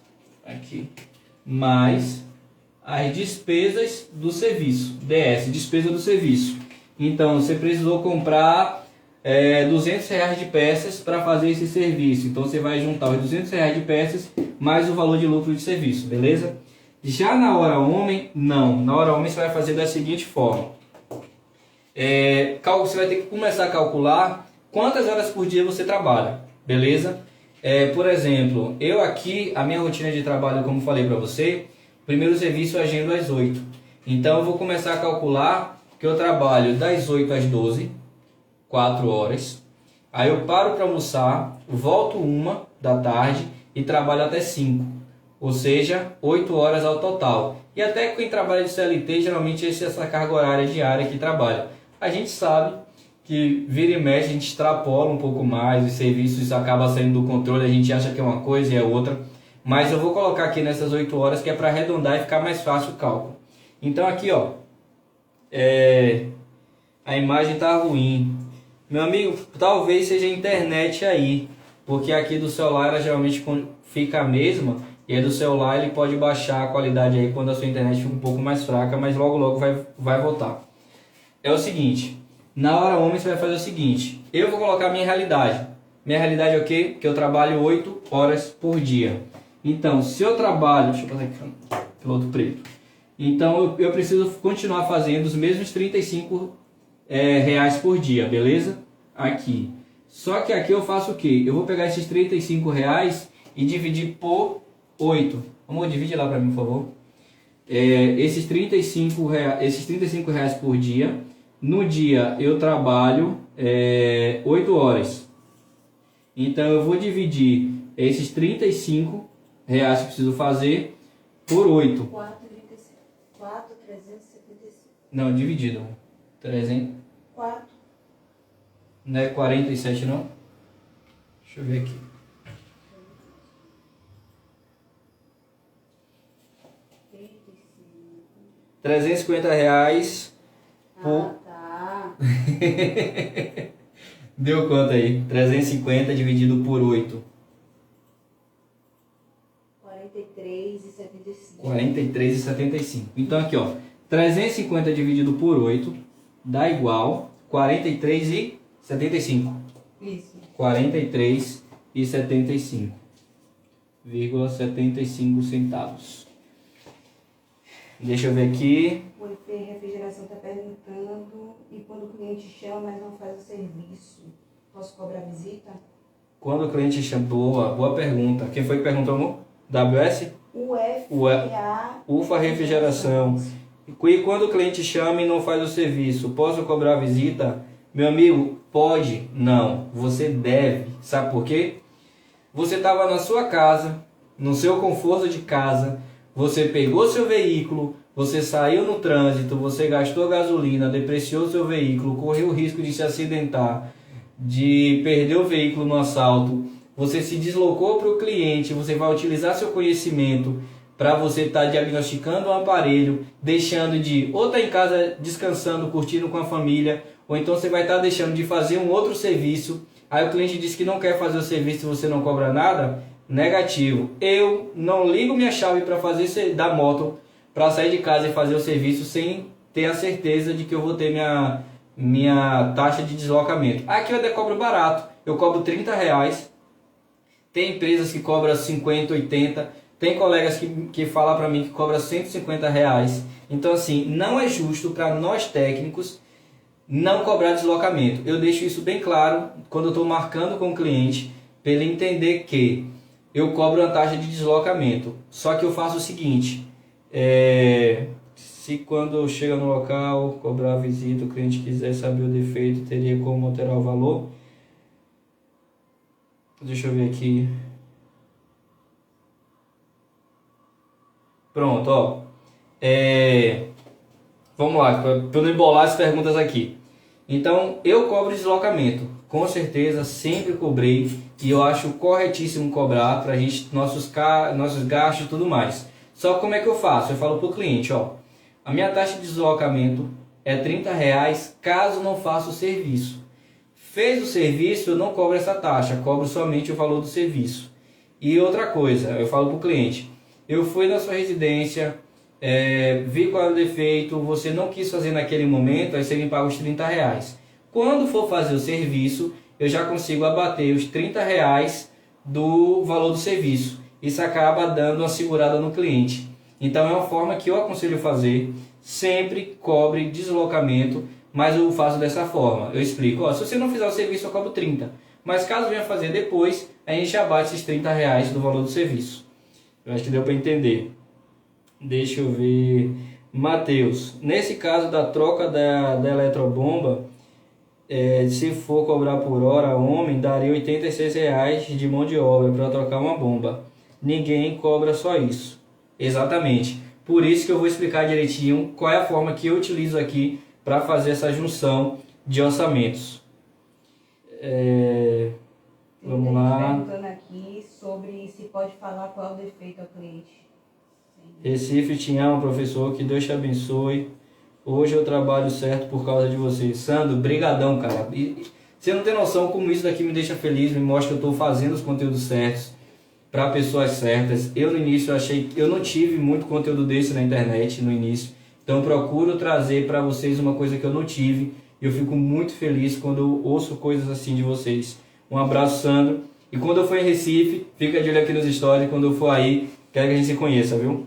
as despesas do serviço, DS, despesa do serviço. Então você precisou comprar R$200 de peças para fazer esse serviço. Então você vai juntar os R$200 de peças mais o valor de lucro de serviço, beleza? Já na hora homem, não. Na hora homem você vai fazer da seguinte forma. Você vai ter que começar a calcular quantas horas por dia você trabalha, beleza? Por exemplo, eu aqui, a minha rotina de trabalho, como falei para você, primeiro serviço eu agendo às 8. Então eu vou começar a calcular que eu trabalho das 8 às 12, 4 horas. Aí eu paro para almoçar, volto 1 da tarde e trabalho até 5. Ou seja, 8 horas ao total. E até quem trabalha de CLT, geralmente essa carga horária diária que trabalha. A gente sabe que vira e mexe, a gente extrapola um pouco mais, os serviços acabam saindo do controle, a gente acha que é uma coisa e é outra. Mas eu vou colocar aqui nessas 8 horas que é para arredondar e ficar mais fácil o cálculo. Então aqui, ó, a imagem tá ruim. Meu amigo, talvez seja a internet aí, porque aqui do celular ela geralmente fica a mesma, e aí do celular ele pode baixar a qualidade aí quando a sua internet fica um pouco mais fraca, mas logo logo vai voltar. É o seguinte, na hora homem você vai fazer o seguinte, eu vou colocar a minha realidade. Minha realidade é o quê? Que eu trabalho 8 horas por dia. Então, se eu trabalho, deixa eu passar aqui pelo outro preto. Então eu preciso continuar fazendo os mesmos R$35 por dia, beleza? Aqui. Só que aqui eu faço o quê? Eu vou pegar esses R$35 e dividir por 8. Vamos dividir lá para mim, por favor. Esses R$35 por dia. No dia eu trabalho 8 horas. Então eu vou dividir esses R$35 que eu preciso fazer por 8. 4,375. Não, dividido. 300. 4. Não é 47 não? Deixa eu ver aqui. R$350 por... tá. Deu quanto aí? 350 dividido por 8. 43,75. 43,75. Então aqui, ó, 350 dividido por 8 dá igual 43,75. Isso. 43,75 centavos. Deixa eu ver aqui. O EFE Refrigeração está perguntando, e quando o cliente chama, mas não faz o serviço, posso cobrar visita? Quando o cliente chama, boa pergunta. Quem foi que perguntou, amor? WS? UFA Refrigeração. E quando o cliente chama e não faz o serviço, posso cobrar visita? Meu amigo, pode? Não. Você deve. Sabe por quê? Você estava na sua casa, no seu conforto de casa, você pegou seu veículo, você saiu no trânsito, você gastou gasolina, depreciou seu veículo, correu o risco de se acidentar, de perder o veículo no assalto, você se deslocou para o cliente, você vai utilizar seu conhecimento para você estar diagnosticando um aparelho, deixando de ou estar em casa descansando, curtindo com a família, ou então você vai estar deixando de fazer um outro serviço. Aí o cliente diz que não quer fazer o serviço e você não cobra nada. Negativo. Eu não ligo minha chave para fazer da moto para sair de casa e fazer o serviço sem ter a certeza de que eu vou ter minha taxa de deslocamento. Aqui eu até cobro barato, eu cobro R$30. Tem empresas que cobram 50, 80, tem colegas que falam para mim que cobra R$150. Então assim, não é justo para nós técnicos não cobrar deslocamento. Eu deixo isso bem claro quando eu estou marcando com o cliente, para ele entender que eu cobro uma taxa de deslocamento. Só que eu faço o seguinte, se quando chega no local, cobrar a visita, o cliente quiser saber o defeito, teria como alterar o valor? Deixa eu ver aqui. Pronto, ó. Vamos lá, para eu não embolar as perguntas aqui. Então, eu cobro deslocamento. Com certeza, sempre cobrei. E eu acho corretíssimo cobrar para a gente, nossos gastos e tudo mais. Só que como é que eu faço? Eu falo para o cliente, ó. A minha taxa de deslocamento é R$30 caso não faça o serviço. Fez o serviço, eu não cobro essa taxa, cobro somente o valor do serviço. E outra coisa, eu falo para o cliente, eu fui na sua residência, vi qual é o defeito, você não quis fazer naquele momento, aí você me paga os R$30. Quando for fazer o serviço, eu já consigo abater os R$30 do valor do serviço. Isso acaba dando uma segurada no cliente. Então é uma forma que eu aconselho fazer, sempre cobre deslocamento, mas eu faço dessa forma. Eu explico, ó, se você não fizer o serviço eu cobro 30, mas caso venha fazer depois, a gente abate esses R$30 do valor do serviço. Eu acho que deu para entender. Deixa eu ver. Matheus, nesse caso da troca da eletrobomba, se for cobrar por hora, homem, daria R$86 de mão de obra para trocar uma bomba. Ninguém cobra só isso. Exatamente. Por isso que eu vou explicar direitinho qual é a forma que eu utilizo aqui para fazer essa junção de orçamentos. Vamos lá. Perguntando aqui sobre se pode falar qual é o defeito ao cliente. Recife, te amo, professor. Que Deus te abençoe. Hoje eu trabalho certo por causa de você. Sandro, brigadão, cara. Você não tem noção como isso daqui me deixa feliz, me mostra que eu estou fazendo os conteúdos certos para pessoas certas. Eu no início eu não tive muito conteúdo desse na internet no início. Então eu procuro trazer para vocês uma coisa que eu não tive. E eu fico muito feliz quando eu ouço coisas assim de vocês. Um abraço, Sandro. E quando eu for em Recife, fica de olho aqui nos stories. Quando eu for aí, quero que a gente se conheça, viu?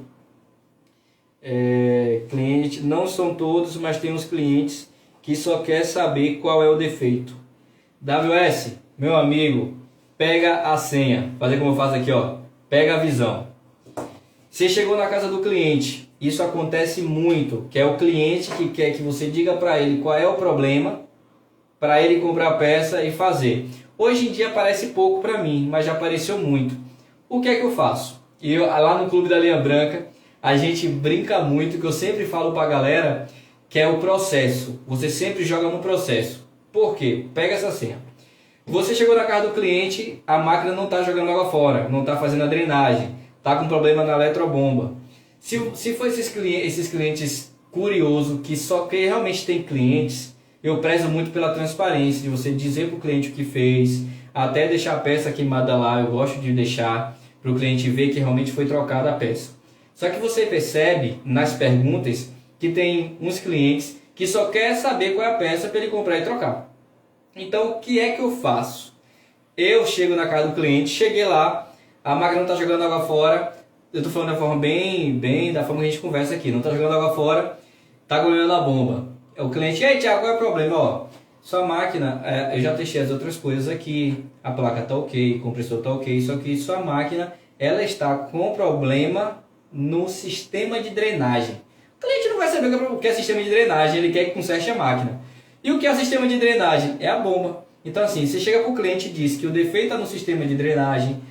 Cliente, não são todos, mas tem uns clientes que só quer saber qual é o defeito. WS, meu amigo, pega a senha. Fazer como eu faço aqui, ó. Pega a visão. Você chegou na casa do cliente. Isso acontece muito, que é o cliente que quer que você diga para ele qual é o problema, para ele comprar a peça e fazer. Hoje em dia parece pouco para mim, mas já apareceu muito. O que é que eu faço? Lá no Clube da Linha Branca, a gente brinca muito, que eu sempre falo para a galera, que é o processo. Você sempre joga no processo. Por quê? Pega essa senha. Você chegou na casa do cliente, a máquina não está jogando água fora, não está fazendo a drenagem, está com problema na eletrobomba. Se for esses clientes curiosos, que realmente tem clientes, eu prezo muito pela transparência, de você dizer para o cliente o que fez, até deixar a peça queimada lá, eu gosto de deixar para o cliente ver que realmente foi trocada a peça. Só que você percebe nas perguntas que tem uns clientes que só quer saber qual é a peça para ele comprar e trocar. Então o que é que eu faço? Eu chego na casa do cliente, cheguei lá, a máquina não está jogando água fora. Eu estou falando da forma bem da forma que a gente conversa aqui. Não está jogando água fora, está agulhando a bomba. O cliente, e aí Thiago, qual é o problema? Ó, sua máquina, eu já testei as outras coisas aqui, a placa está ok, o compressor está ok, só que sua máquina, ela está com problema no sistema de drenagem. O cliente não vai saber o que é sistema de drenagem, ele quer que conserte a máquina. E o que é o sistema de drenagem? É a bomba. Então assim, você chega para o cliente e diz que o defeito está no sistema de drenagem,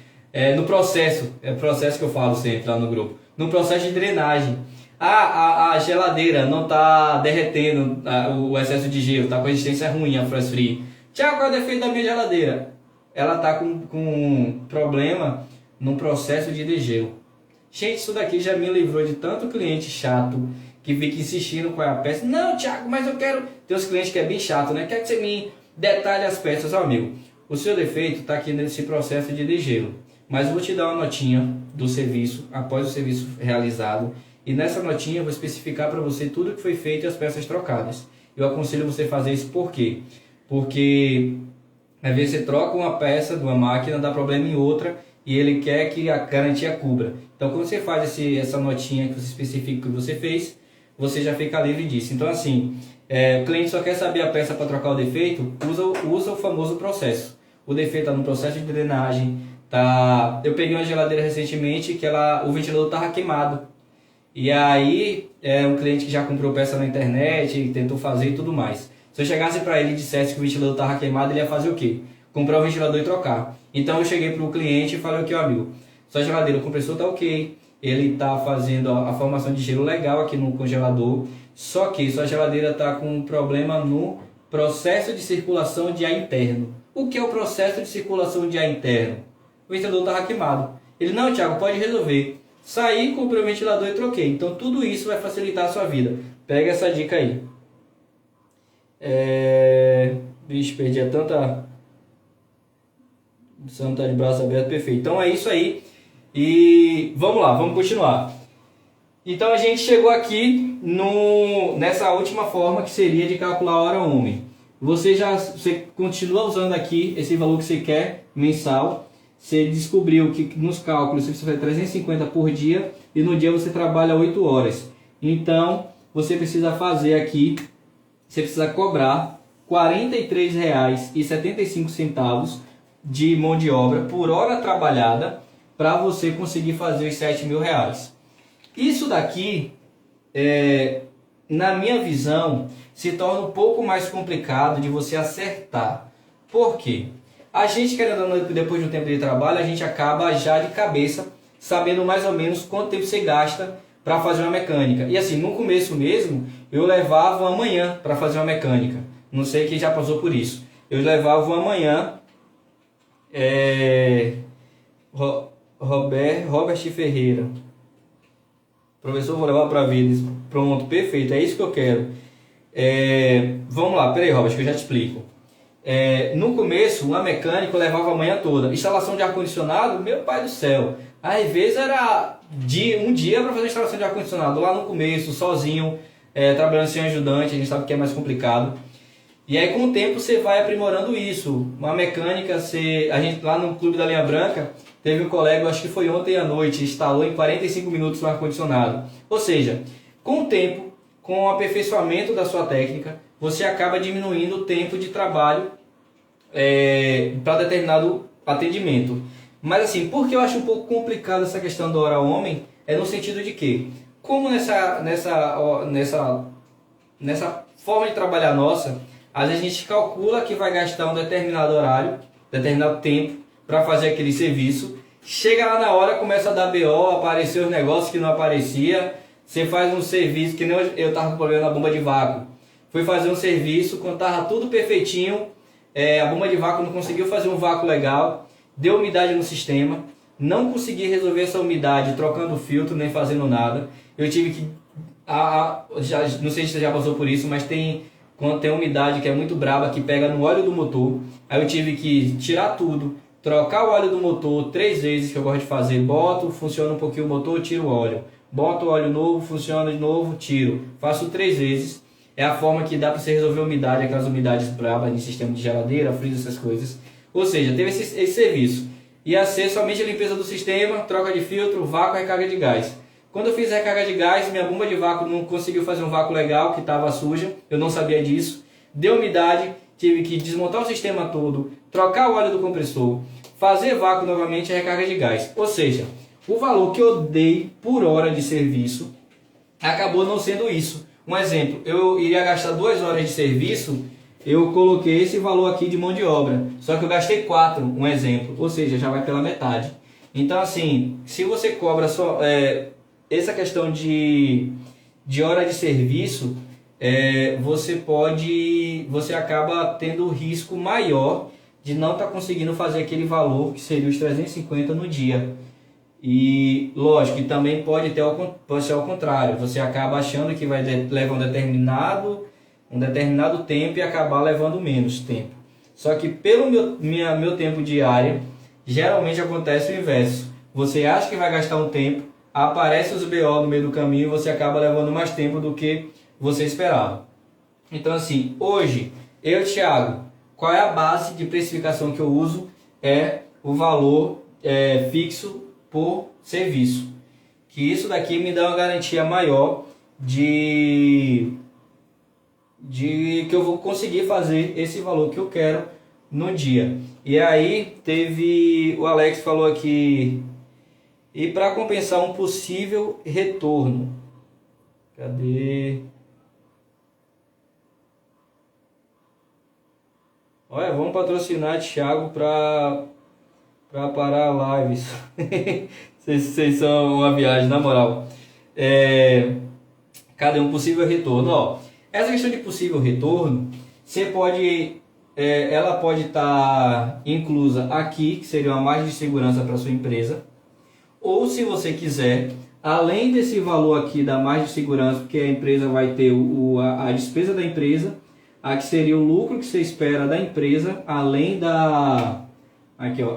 no processo, é o processo que eu falo sempre lá no grupo, no processo de drenagem. A geladeira não está derretendo o excesso de gelo, está com resistência ruim, a frost free. Tiago, qual é o defeito da minha geladeira? Ela está com problema no processo de degelo. Gente, isso daqui já me livrou de tanto cliente chato que fica insistindo com a peça. Não, Tiago, mas eu quero... Tem uns clientes que é bem chato, né? Quer que você me detalhe as peças, amigo. O seu defeito está aqui nesse processo de degelo. Mas eu vou te dar uma notinha do serviço, após o serviço realizado, e nessa notinha eu vou especificar para você tudo que foi feito e as peças trocadas. Eu aconselho você fazer isso por quê? Porque às vezes você troca uma peça de uma máquina, dá problema em outra e ele quer que a garantia cubra. Então quando você faz essa notinha que você especifica o que você fez, você já fica livre disso. Então assim, o cliente só quer saber a peça para trocar o defeito, usa o famoso processo. O defeito está no processo de drenagem. Eu peguei uma geladeira recentemente que o ventilador estava queimado. E aí, um cliente que já comprou peça na internet, tentou fazer e tudo mais. Se eu chegasse para ele e dissesse que o ventilador estava queimado, ele ia fazer o quê? Comprar o ventilador e trocar. Então eu cheguei para o cliente e falei: ó amigo, sua geladeira, o compressor está ok, ele está fazendo a formação de gelo legal aqui no congelador, só que sua geladeira está com um problema no processo de circulação de ar interno. O que é o processo de circulação de ar interno? O ventilador estava queimado. Ele: não, Thiago, pode resolver. Saí, comprei o ventilador e troquei. Então tudo isso vai facilitar a sua vida. Pega essa dica aí. Vixe, perdi tanta... O Sam tá de braço aberto, perfeito. Então é isso aí. E vamos lá, vamos continuar. Então a gente chegou aqui nessa última forma, que seria de calcular a hora homem. Você continua usando aqui esse valor que você quer, mensal. Você descobriu que nos cálculos você precisa fazer 350 por dia e no dia você trabalha 8 horas. Então você precisa fazer aqui, você precisa cobrar R$ 43,75 de mão de obra por hora trabalhada para você conseguir fazer os R$ 7.000. Isso daqui, na minha visão, se torna um pouco mais complicado de você acertar. Por quê? A gente, querendo ou não, depois de um tempo de trabalho, a gente acaba já de cabeça sabendo mais ou menos quanto tempo você gasta para fazer uma mecânica. E assim, no começo mesmo, eu levava uma manhã para fazer uma mecânica. Não sei quem já passou por isso. Eu levava uma manhã... Robert Ferreira. Professor, vou levar para a vida. Pronto, perfeito, é isso que eu quero. Vamos lá, peraí, Robert, que eu já te explico. No começo, uma mecânica eu levava a manhã toda. Instalação de ar-condicionado, meu pai do céu. Às vezes era um dia para fazer instalação de ar-condicionado. Lá no começo, sozinho, trabalhando sem ajudante, a gente sabe que é mais complicado. E aí com o tempo você vai aprimorando isso. Uma mecânica, a gente lá no Clube da Linha Branca, teve um colega, acho que foi ontem à noite, instalou em 45 minutos o ar-condicionado. Ou seja, com o tempo, com o aperfeiçoamento da sua técnica, você acaba diminuindo o tempo de trabalho para determinado atendimento. Mas assim, por que eu acho um pouco complicado essa questão da hora homem? É no sentido de que, como nessa forma de trabalhar nossa, às vezes a gente calcula que vai gastar um determinado horário, determinado tempo para fazer aquele serviço. Chega lá na hora, começa a dar BO, aparecer os negócios que não aparecia. Você faz um serviço, que nem eu estava com problema na bomba de vácuo. Fui fazer um serviço, quando estava tudo perfeitinho, a bomba de vácuo não conseguiu fazer um vácuo legal, deu umidade no sistema, não consegui resolver essa umidade trocando o filtro, nem fazendo nada. Eu tive que... não sei se você já passou por isso, mas quando tem umidade que é muito braba, que pega no óleo do motor, aí eu tive que tirar tudo, trocar o óleo do motor 3 vezes, que eu gosto de fazer. Boto, funciona um pouquinho o motor, tiro o óleo. Boto o óleo novo, funciona de novo, tiro. Faço 3 vezes. É a forma que dá para você resolver a umidade, aquelas umidades brabas de sistema de geladeira, freezer, essas coisas. Ou seja, teve esse serviço. Ia ser somente a limpeza do sistema, troca de filtro, vácuo e recarga de gás. Quando eu fiz a recarga de gás, minha bomba de vácuo não conseguiu fazer um vácuo legal, que estava suja, eu não sabia disso. Deu umidade, tive que desmontar o sistema todo, trocar o óleo do compressor, fazer vácuo novamente e recarga de gás. Ou seja, o valor que eu dei por hora de serviço acabou não sendo isso. Um exemplo, eu iria gastar 2 horas de serviço, eu coloquei esse valor aqui de mão de obra, só que eu gastei 4, um exemplo, ou seja, já vai pela metade. Então assim, se você cobra só... essa questão de hora de serviço, você acaba tendo o risco maior de não estar conseguindo fazer aquele valor que seria os 350 no dia. E lógico que também pode ser ao contrário, você acaba achando que vai levar um determinado tempo e acabar levando menos tempo. Só que pelo meu tempo diário, geralmente acontece o inverso. Você acha que vai gastar um tempo, aparece os BO no meio do caminho e você acaba levando mais tempo do que você esperava. Então assim, hoje, Thiago, qual é a base de precificação que eu uso? É o valor fixo por serviço. Que isso daqui me dá uma garantia maior de que eu vou conseguir fazer esse valor que eu quero no dia. E aí o Alex falou aqui, e para compensar um possível retorno. Cadê? Olha, vamos patrocinar Thiago para parar lives. Vocês são uma viagem, na moral. Cadê um possível retorno? Ó, essa questão de possível retorno, você pode, ela pode estar inclusa aqui, que seria uma margem de segurança para sua empresa. Ou se você quiser, além desse valor aqui da margem de segurança, porque a empresa vai ter a despesa da empresa, aqui seria o lucro que você espera da empresa, além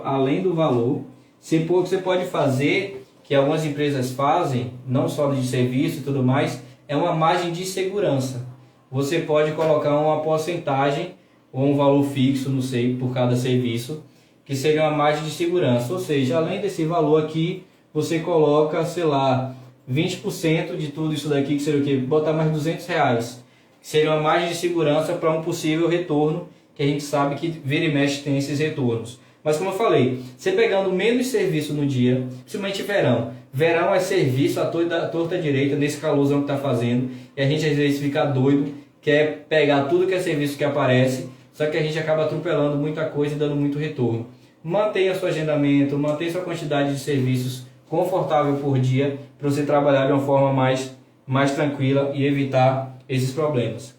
além do valor. Você pode fazer, que algumas empresas fazem, não só de serviço e tudo mais, é uma margem de segurança. Você pode colocar uma porcentagem ou um valor fixo, não sei, por cada serviço, que seria uma margem de segurança. Ou seja, além desse valor aqui, você coloca, sei lá, 20% de tudo isso daqui, que seria o quê? Botar mais R$200. Que seria uma margem de segurança para um possível retorno, que a gente sabe que vira e mexe tem esses retornos. Mas como eu falei, você pegando menos serviço no dia, principalmente verão. Verão é serviço à torta direita, nesse calorzão que está fazendo, e a gente às vezes fica doido, quer pegar tudo que é serviço que aparece, só que a gente acaba atropelando muita coisa e dando muito retorno. Mantenha seu agendamento, mantenha sua quantidade de serviços confortável por dia, para você trabalhar de uma forma mais tranquila e evitar esses problemas.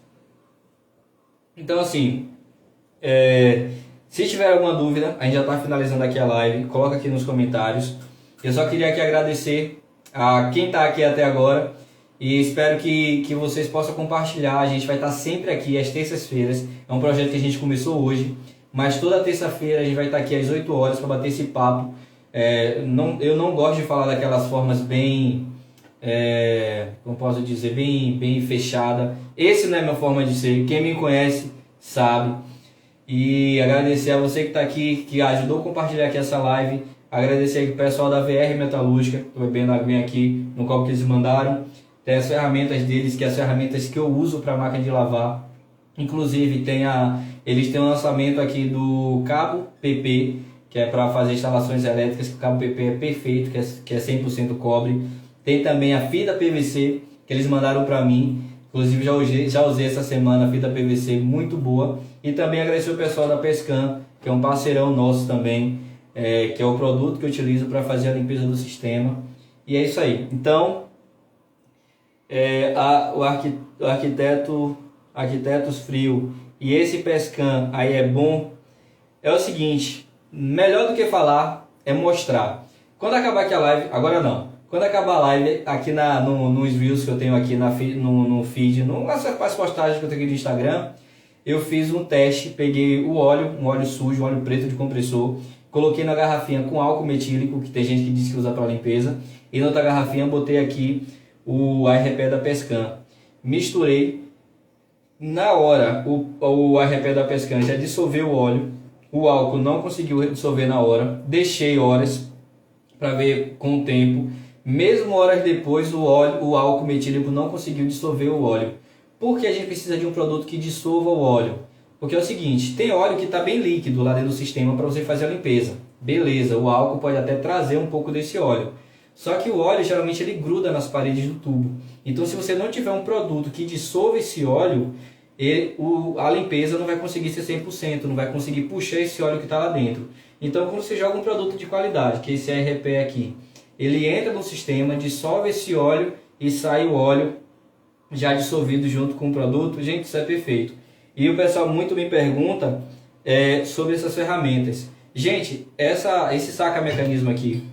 Então assim, se tiver alguma dúvida, a gente já está finalizando aqui a live, coloca aqui nos comentários. Eu só queria aqui agradecer a quem está aqui até agora e espero que vocês possam compartilhar. A gente vai estar sempre aqui às terças-feiras, é um projeto que a gente começou hoje, mas toda terça-feira a gente vai estar aqui às 8 horas para bater esse papo. Eu não gosto de falar daquelas formas bem, como posso dizer, bem fechada. Esse não é a minha forma de ser, quem me conhece sabe. E agradecer a você que está aqui, que ajudou a compartilhar aqui essa live. Agradecer aqui o pessoal da VR Metalúrgica, estou bebendo aguinha aqui no copo que eles mandaram. Tem as ferramentas deles, que é as ferramentas que eu uso para a máquina de lavar. Inclusive eles têm um lançamento aqui do cabo PP, que é para fazer instalações elétricas, que o cabo PP é perfeito, que é 100% cobre. Tem também a fita PVC, que eles mandaram para mim. Inclusive já usei essa semana a fita PVC, muito boa. E também agradecer o pessoal da Pescan, que é um parceirão nosso também, que é o produto que eu utilizo para fazer a limpeza do sistema. E é isso aí. Então, o Arquitetos Frio e esse Pescan aí é bom. É o seguinte, melhor do que falar é mostrar. Quando acabar aqui a live, agora não. Quando acabar a live, aqui nos views que eu tenho aqui no feed, nas postagens que eu tenho aqui no Instagram, eu fiz um teste, peguei um óleo sujo, um óleo preto de compressor, coloquei na garrafinha com álcool metílico, que tem gente que diz que usa para limpeza, e na outra garrafinha botei aqui o RP da Pescan. Misturei, na hora o RP da Pescan já dissolveu o óleo, o álcool não conseguiu dissolver na hora, deixei horas para ver com o tempo. Mesmo horas depois, o álcool metílico não conseguiu dissolver o óleo. Por que a gente precisa de um produto que dissolva o óleo? Porque é o seguinte, tem óleo que está bem líquido lá dentro do sistema para você fazer a limpeza. Beleza, o álcool pode até trazer um pouco desse óleo. Só que o óleo, geralmente, ele gruda nas paredes do tubo. Então, se você não tiver um produto que dissolva esse óleo, a limpeza não vai conseguir ser 100%, não vai conseguir puxar esse óleo que está lá dentro. Então, quando você joga um produto de qualidade, que é esse RP aqui, ele entra no sistema, dissolve esse óleo e sai o óleo já dissolvido junto com o produto. Gente, isso é perfeito. E o pessoal muito me pergunta sobre essas ferramentas. Gente, esse saca-mecanismo aqui,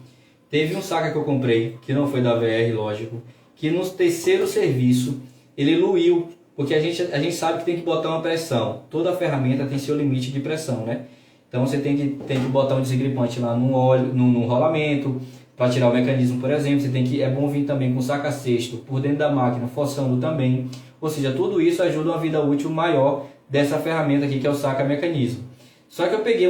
teve um saca que eu comprei, que não foi da VR, lógico, que no terceiro serviço ele luiu, porque a gente sabe que tem que botar uma pressão. Toda ferramenta tem seu limite de pressão, né? Então você tem que botar um desengripante lá no óleo, no rolamento, para tirar o mecanismo, por exemplo. É bom vir também com saca-cesto por dentro da máquina, forçando também. Ou seja, tudo isso ajuda uma vida útil maior dessa ferramenta aqui que é o saca-mecanismo. Só que eu peguei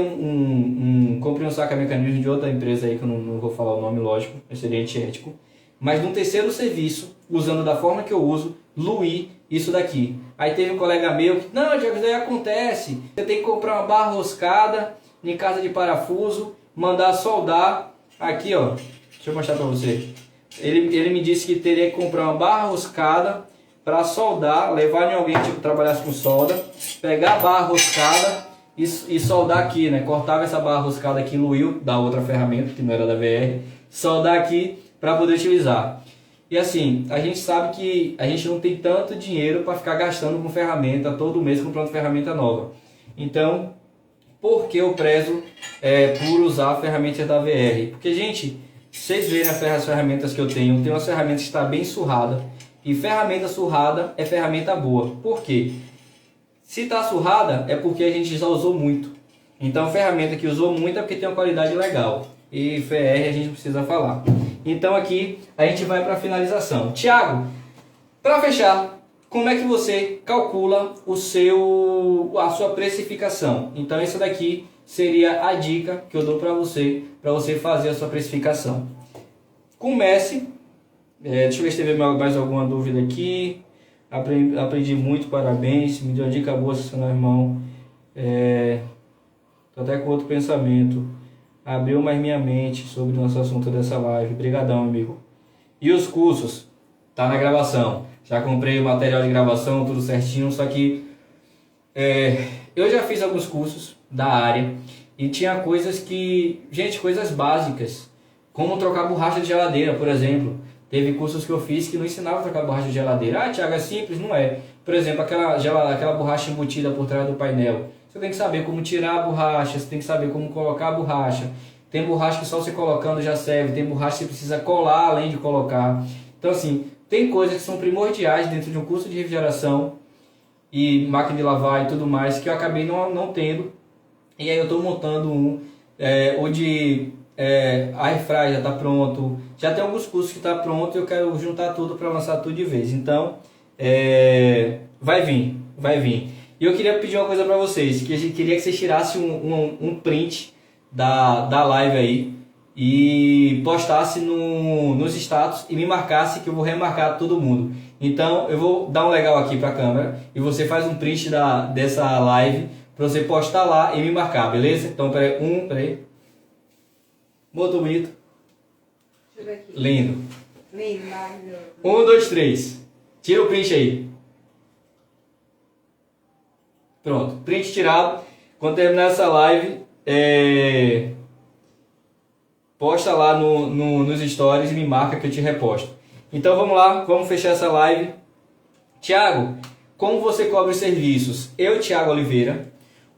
comprei um saca-mecanismo de outra empresa aí, que eu não vou falar o nome, lógico, seria antiético. Mas num terceiro serviço, usando da forma que eu uso, luí isso daqui. Aí teve um colega meu que, não, Diego, isso daí acontece. Você tem que comprar uma barra roscada em casa de parafuso, mandar soldar. Aqui, ó, deixa eu mostrar pra você. Ele me disse que teria que comprar uma barra roscada para soldar, levar em alguém que trabalhasse com solda, pegar a barra roscada e soldar aqui, né? Cortava essa barra roscada aqui no wheel da outra ferramenta, que não era da VR, soldar aqui para poder utilizar. E assim, a gente sabe que a gente não tem tanto dinheiro para ficar gastando com ferramenta todo mês comprando ferramenta nova. Então, por que eu prezo por usar ferramentas da VR? Porque, gente, vocês verem as ferramentas que eu tenho umas ferramentas que está bem surrada. E ferramenta surrada é ferramenta boa. Por quê? Se está surrada é porque a gente já usou muito. Então ferramenta que usou muito é porque tem uma qualidade legal. E VR a gente não precisa falar. Então aqui a gente vai para a finalização. Tiago, para fechar, como é que você calcula a sua precificação? Então essa daqui seria a dica que eu dou para você fazer a sua precificação. Comece. Deixa eu ver se teve mais alguma dúvida aqui. Aprendi muito, parabéns. Me deu uma dica boa, seu irmão. Tô até com outro pensamento. Abriu mais minha mente sobre o nosso assunto dessa live. Obrigadão, amigo. E os cursos? Tá na gravação. Já comprei o material de gravação, tudo certinho. Só que eu já fiz alguns cursos da área. E tinha coisas coisas básicas. Como trocar borracha de geladeira, por exemplo. Teve cursos que eu fiz que não ensinavam a trocar borracha de geladeira. Ah, Thiago, é simples? Não é. Por exemplo, aquela borracha embutida por trás do painel. Você tem que saber como tirar a borracha, você tem que saber como colocar a borracha. Tem borracha que só você colocando já serve, tem borracha que você precisa colar além de colocar. Então, assim, tem coisas que são primordiais dentro de um curso de refrigeração e máquina de lavar e tudo mais que eu acabei não tendo. E aí eu estou montando Air Fry já está pronto, já tem alguns cursos que está pronto e eu quero juntar tudo para lançar tudo de vez. Então, vai vir. E eu queria pedir uma coisa para vocês, que a gente queria que vocês tirassem um print da live aí e postasse nos status e me marcasse, que eu vou remarcar todo mundo. Então, eu vou dar um legal aqui para a câmera e você faz um print dessa live para você postar lá e me marcar, beleza? Então, peraí. Muito bonito. Deixa eu ver aqui. Lindo. Lindo, maravilhoso. 1, 2, 3. Tira o print aí. Pronto, print tirado. Quando terminar essa live, posta lá nos stories e me marca que eu te reposto. Então vamos lá, vamos fechar essa live. Tiago, como você cobra os serviços? Eu, Tiago Oliveira,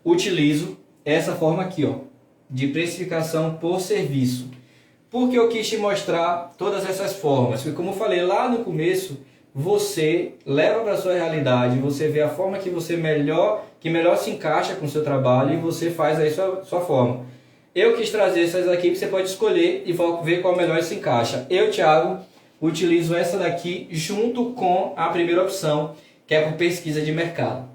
utilizo essa forma aqui, ó, de precificação por serviço. Porque eu quis te mostrar todas essas formas. Porque como eu falei lá no começo, você leva para a sua realidade, você vê a forma que melhor se encaixa com o seu trabalho e você faz aí sua forma. Eu quis trazer essas aqui que você pode escolher e ver qual melhor se encaixa. Eu, Thiago, utilizo essa daqui junto com a primeira opção, que é por pesquisa de mercado.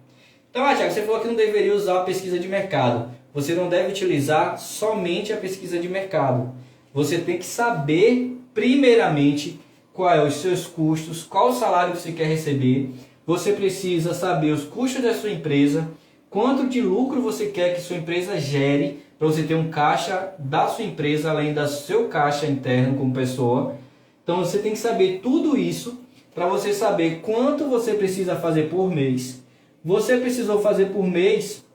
Então, Thiago, você falou que não deveria usar a pesquisa de mercado. Você não deve utilizar somente a pesquisa de mercado. Você tem que saber, primeiramente, quais os seus custos, qual o salário que você quer receber. Você precisa saber os custos da sua empresa, quanto de lucro você quer que sua empresa gere, para você ter um caixa da sua empresa, além do seu caixa interno como pessoa. Então você tem que saber tudo isso para você saber quanto você precisa fazer por mês. Você precisou fazer por mês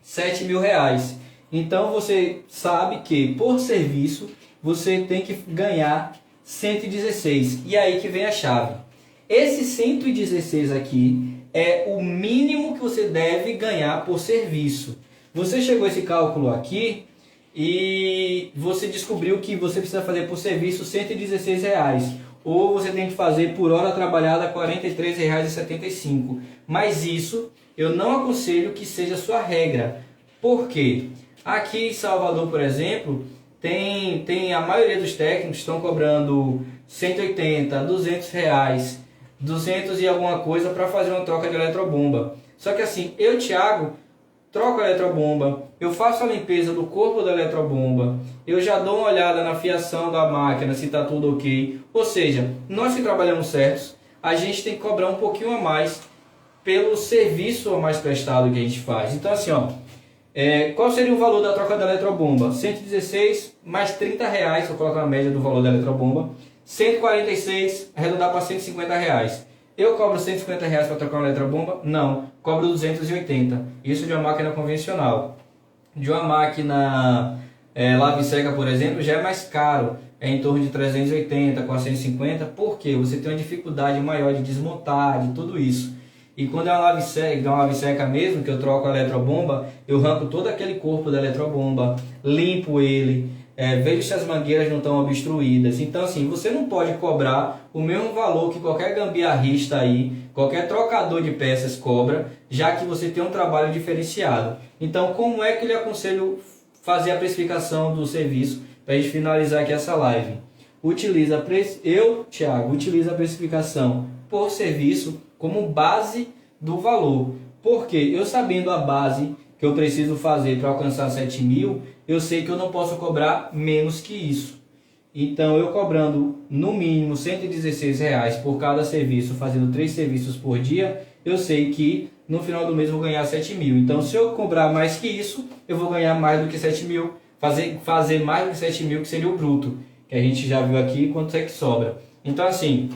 R$7.000. Então você sabe que por serviço você tem que ganhar 116. E aí que vem a chave. Esse 116 aqui é o mínimo que você deve ganhar por serviço. Você chegou a esse cálculo aqui e você descobriu que você precisa fazer por serviço R$116. Ou você tem que fazer por hora trabalhada R$43,75. Mas isso eu não aconselho que seja a sua regra. Por quê? Aqui em Salvador, por exemplo, tem a maioria dos técnicos estão cobrando 180, 200 reais, 200 e alguma coisa para fazer uma troca de eletrobomba. Só que assim, eu, Thiago, troco a eletrobomba, eu faço a limpeza do corpo da eletrobomba, eu já dou uma olhada na fiação da máquina, se está tudo ok. Ou seja, nós que trabalhamos certos, a gente tem que cobrar um pouquinho a mais pelo serviço a mais prestado que a gente faz. Então assim, ó, qual seria o valor da troca da eletrobomba? 116 mais 30 reais, se eu colocar a média do valor da eletrobomba, 146, arredondar para 150 reais. Eu cobro 150 reais para trocar uma eletrobomba? Não, cobro 280. Isso de uma máquina convencional. De uma máquina lava e seca, por exemplo, já é mais caro. É em torno de 380, 450, porque você tem uma dificuldade maior de desmontar, de tudo isso. E quando é uma lava e seca mesmo, que eu troco a eletrobomba, eu arranco todo aquele corpo da eletrobomba, limpo ele, vejo se as mangueiras não estão obstruídas. Então assim, você não pode cobrar o mesmo valor que qualquer gambiarrista aí, qualquer trocador de peças cobra, já que você tem um trabalho diferenciado. Então como é que eu lhe aconselho fazer a precificação do serviço para a gente finalizar aqui essa live? Thiago, utilizo a precificação por serviço como base do valor. Porque eu sabendo a base que eu preciso fazer para alcançar 7.000, eu sei que eu não posso cobrar menos que isso. Então eu cobrando no mínimo 116 reais por cada serviço, fazendo 3 serviços por dia, eu sei que no final do mês eu vou ganhar 7.000. Então se eu cobrar mais que isso, eu vou ganhar mais do que 7.000, fazer mais do que 7.000, que seria o bruto, que a gente já viu aqui quanto é que sobra. Então assim,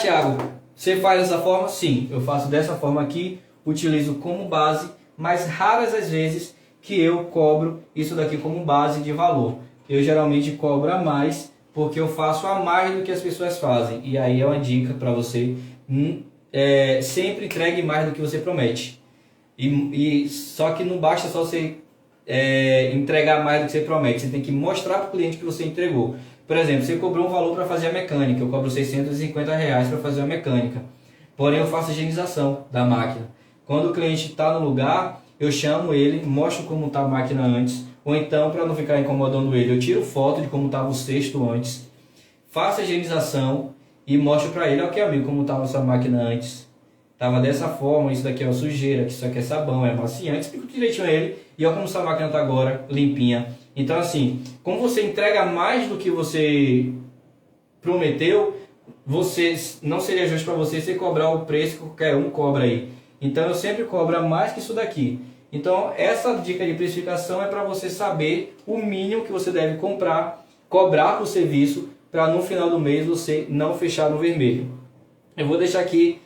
Thiago, você faz dessa forma? Sim, eu faço dessa forma aqui, utilizo como base, mas raras as vezes que eu cobro isso daqui como base de valor. Eu geralmente cobro a mais, porque eu faço a mais do que as pessoas fazem. E aí é uma dica para você, sempre entregue mais do que você promete. Só que não basta só você entregar mais do que você promete, você tem que mostrar para o cliente que você entregou. Por exemplo, você cobrou um valor para fazer a mecânica, eu cobro 650 reais para fazer a mecânica. Porém, eu faço a higienização da máquina. Quando o cliente está no lugar, eu chamo ele, mostro como está a máquina antes, ou então, para não ficar incomodando ele, eu tiro foto de como estava o cesto antes, faço a higienização e mostro para ele, ok amigo, como estava a sua máquina antes. Estava dessa forma, isso daqui é sujeira, isso aqui é sabão, é amaciante, explico direitinho a ele, e olha como sua máquina está agora, limpinha. Então assim, como você entrega mais do que você prometeu, não seria justo para você cobrar o preço que qualquer um cobra aí. Então eu sempre cobro mais que isso daqui. Então essa dica de precificação é para você saber o mínimo que você deve cobrar por serviço, para no final do mês você não fechar no vermelho. Eu vou deixar aqui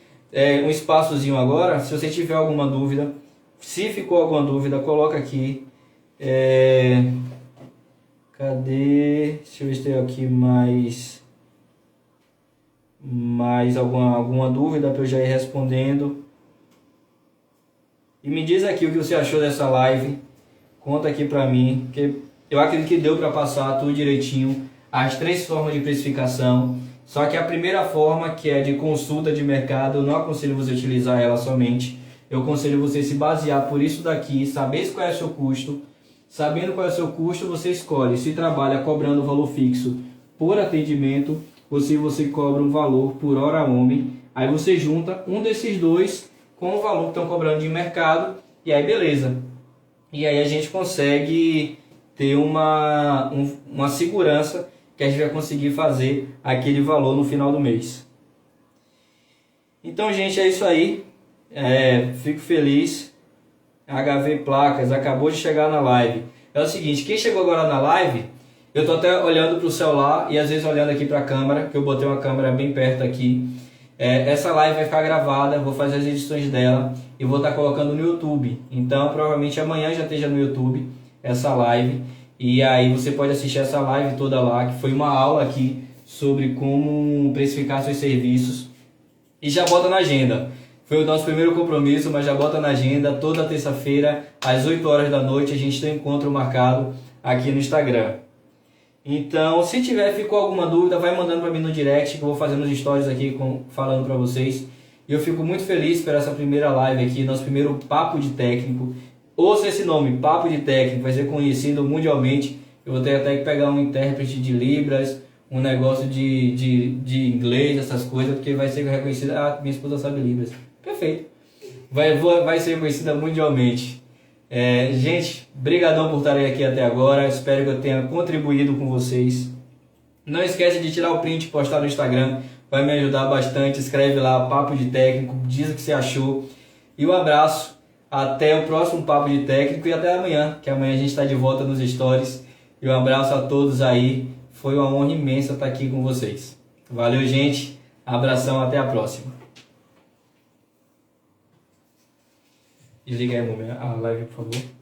um espaçozinho agora, se você tiver alguma dúvida, se ficou alguma dúvida, coloca aqui. Cadê? Deixa eu ver se tem aqui mais alguma dúvida para eu já ir respondendo. E me diz aqui o que você achou dessa live. Conta aqui pra mim, que eu acredito que deu para passar tudo direitinho, as 3 formas de precificação. Só que a primeira forma, que é de consulta de mercado, eu não aconselho você utilizar ela somente. Eu aconselho você se basear por isso daqui, saber qual é o seu custo. Sabendo qual é o seu custo, você escolhe se trabalha cobrando valor fixo por atendimento ou se você cobra um valor por hora homem. Aí você junta um desses dois com o valor que estão cobrando de mercado e aí beleza. E aí a gente consegue ter uma segurança que a gente vai conseguir fazer aquele valor no final do mês. Então, gente, é isso aí. Fico feliz. HV Placas acabou de chegar na live. É o seguinte, quem chegou agora na live, eu tô até olhando para o celular e às vezes olhando aqui para a câmera, que eu botei uma câmera bem perto aqui. Essa live vai ficar gravada, vou fazer as edições dela e vou estar colocando no YouTube. Então provavelmente amanhã já esteja no YouTube essa live. E aí você pode assistir essa live toda lá, que foi uma aula aqui sobre como precificar seus serviços. E já bota na agenda. Foi o nosso primeiro compromisso, mas já bota na agenda, toda terça-feira, às 8 horas da noite, a gente tem um encontro marcado aqui no Instagram. Então, se ficou alguma dúvida, vai mandando para mim no direct, que eu vou fazendo os stories aqui falando para vocês. E eu fico muito feliz por essa primeira live aqui, nosso primeiro Papo de Técnico. Ouça esse nome, Papo de Técnico, vai ser conhecido mundialmente. Eu vou ter até que pegar um intérprete de Libras, um negócio de inglês, essas coisas, porque vai ser reconhecida. Ah, minha esposa sabe Libras. Perfeito. Vai ser reconhecida mundialmente. Gente, brigadão por estarem aqui até agora. Espero que eu tenha contribuído com vocês. Não esquece de tirar o print e postar no Instagram. Vai me ajudar bastante. Escreve lá, Papo de Técnico. Diz o que você achou. E um abraço. Até o próximo Papo de Técnico. E até amanhã, que amanhã a gente está de volta nos stories. E um abraço a todos aí. Foi uma honra imensa estar aqui com vocês. Valeu, gente. Abração. Até a próxima. Desliga aí a live, por favor.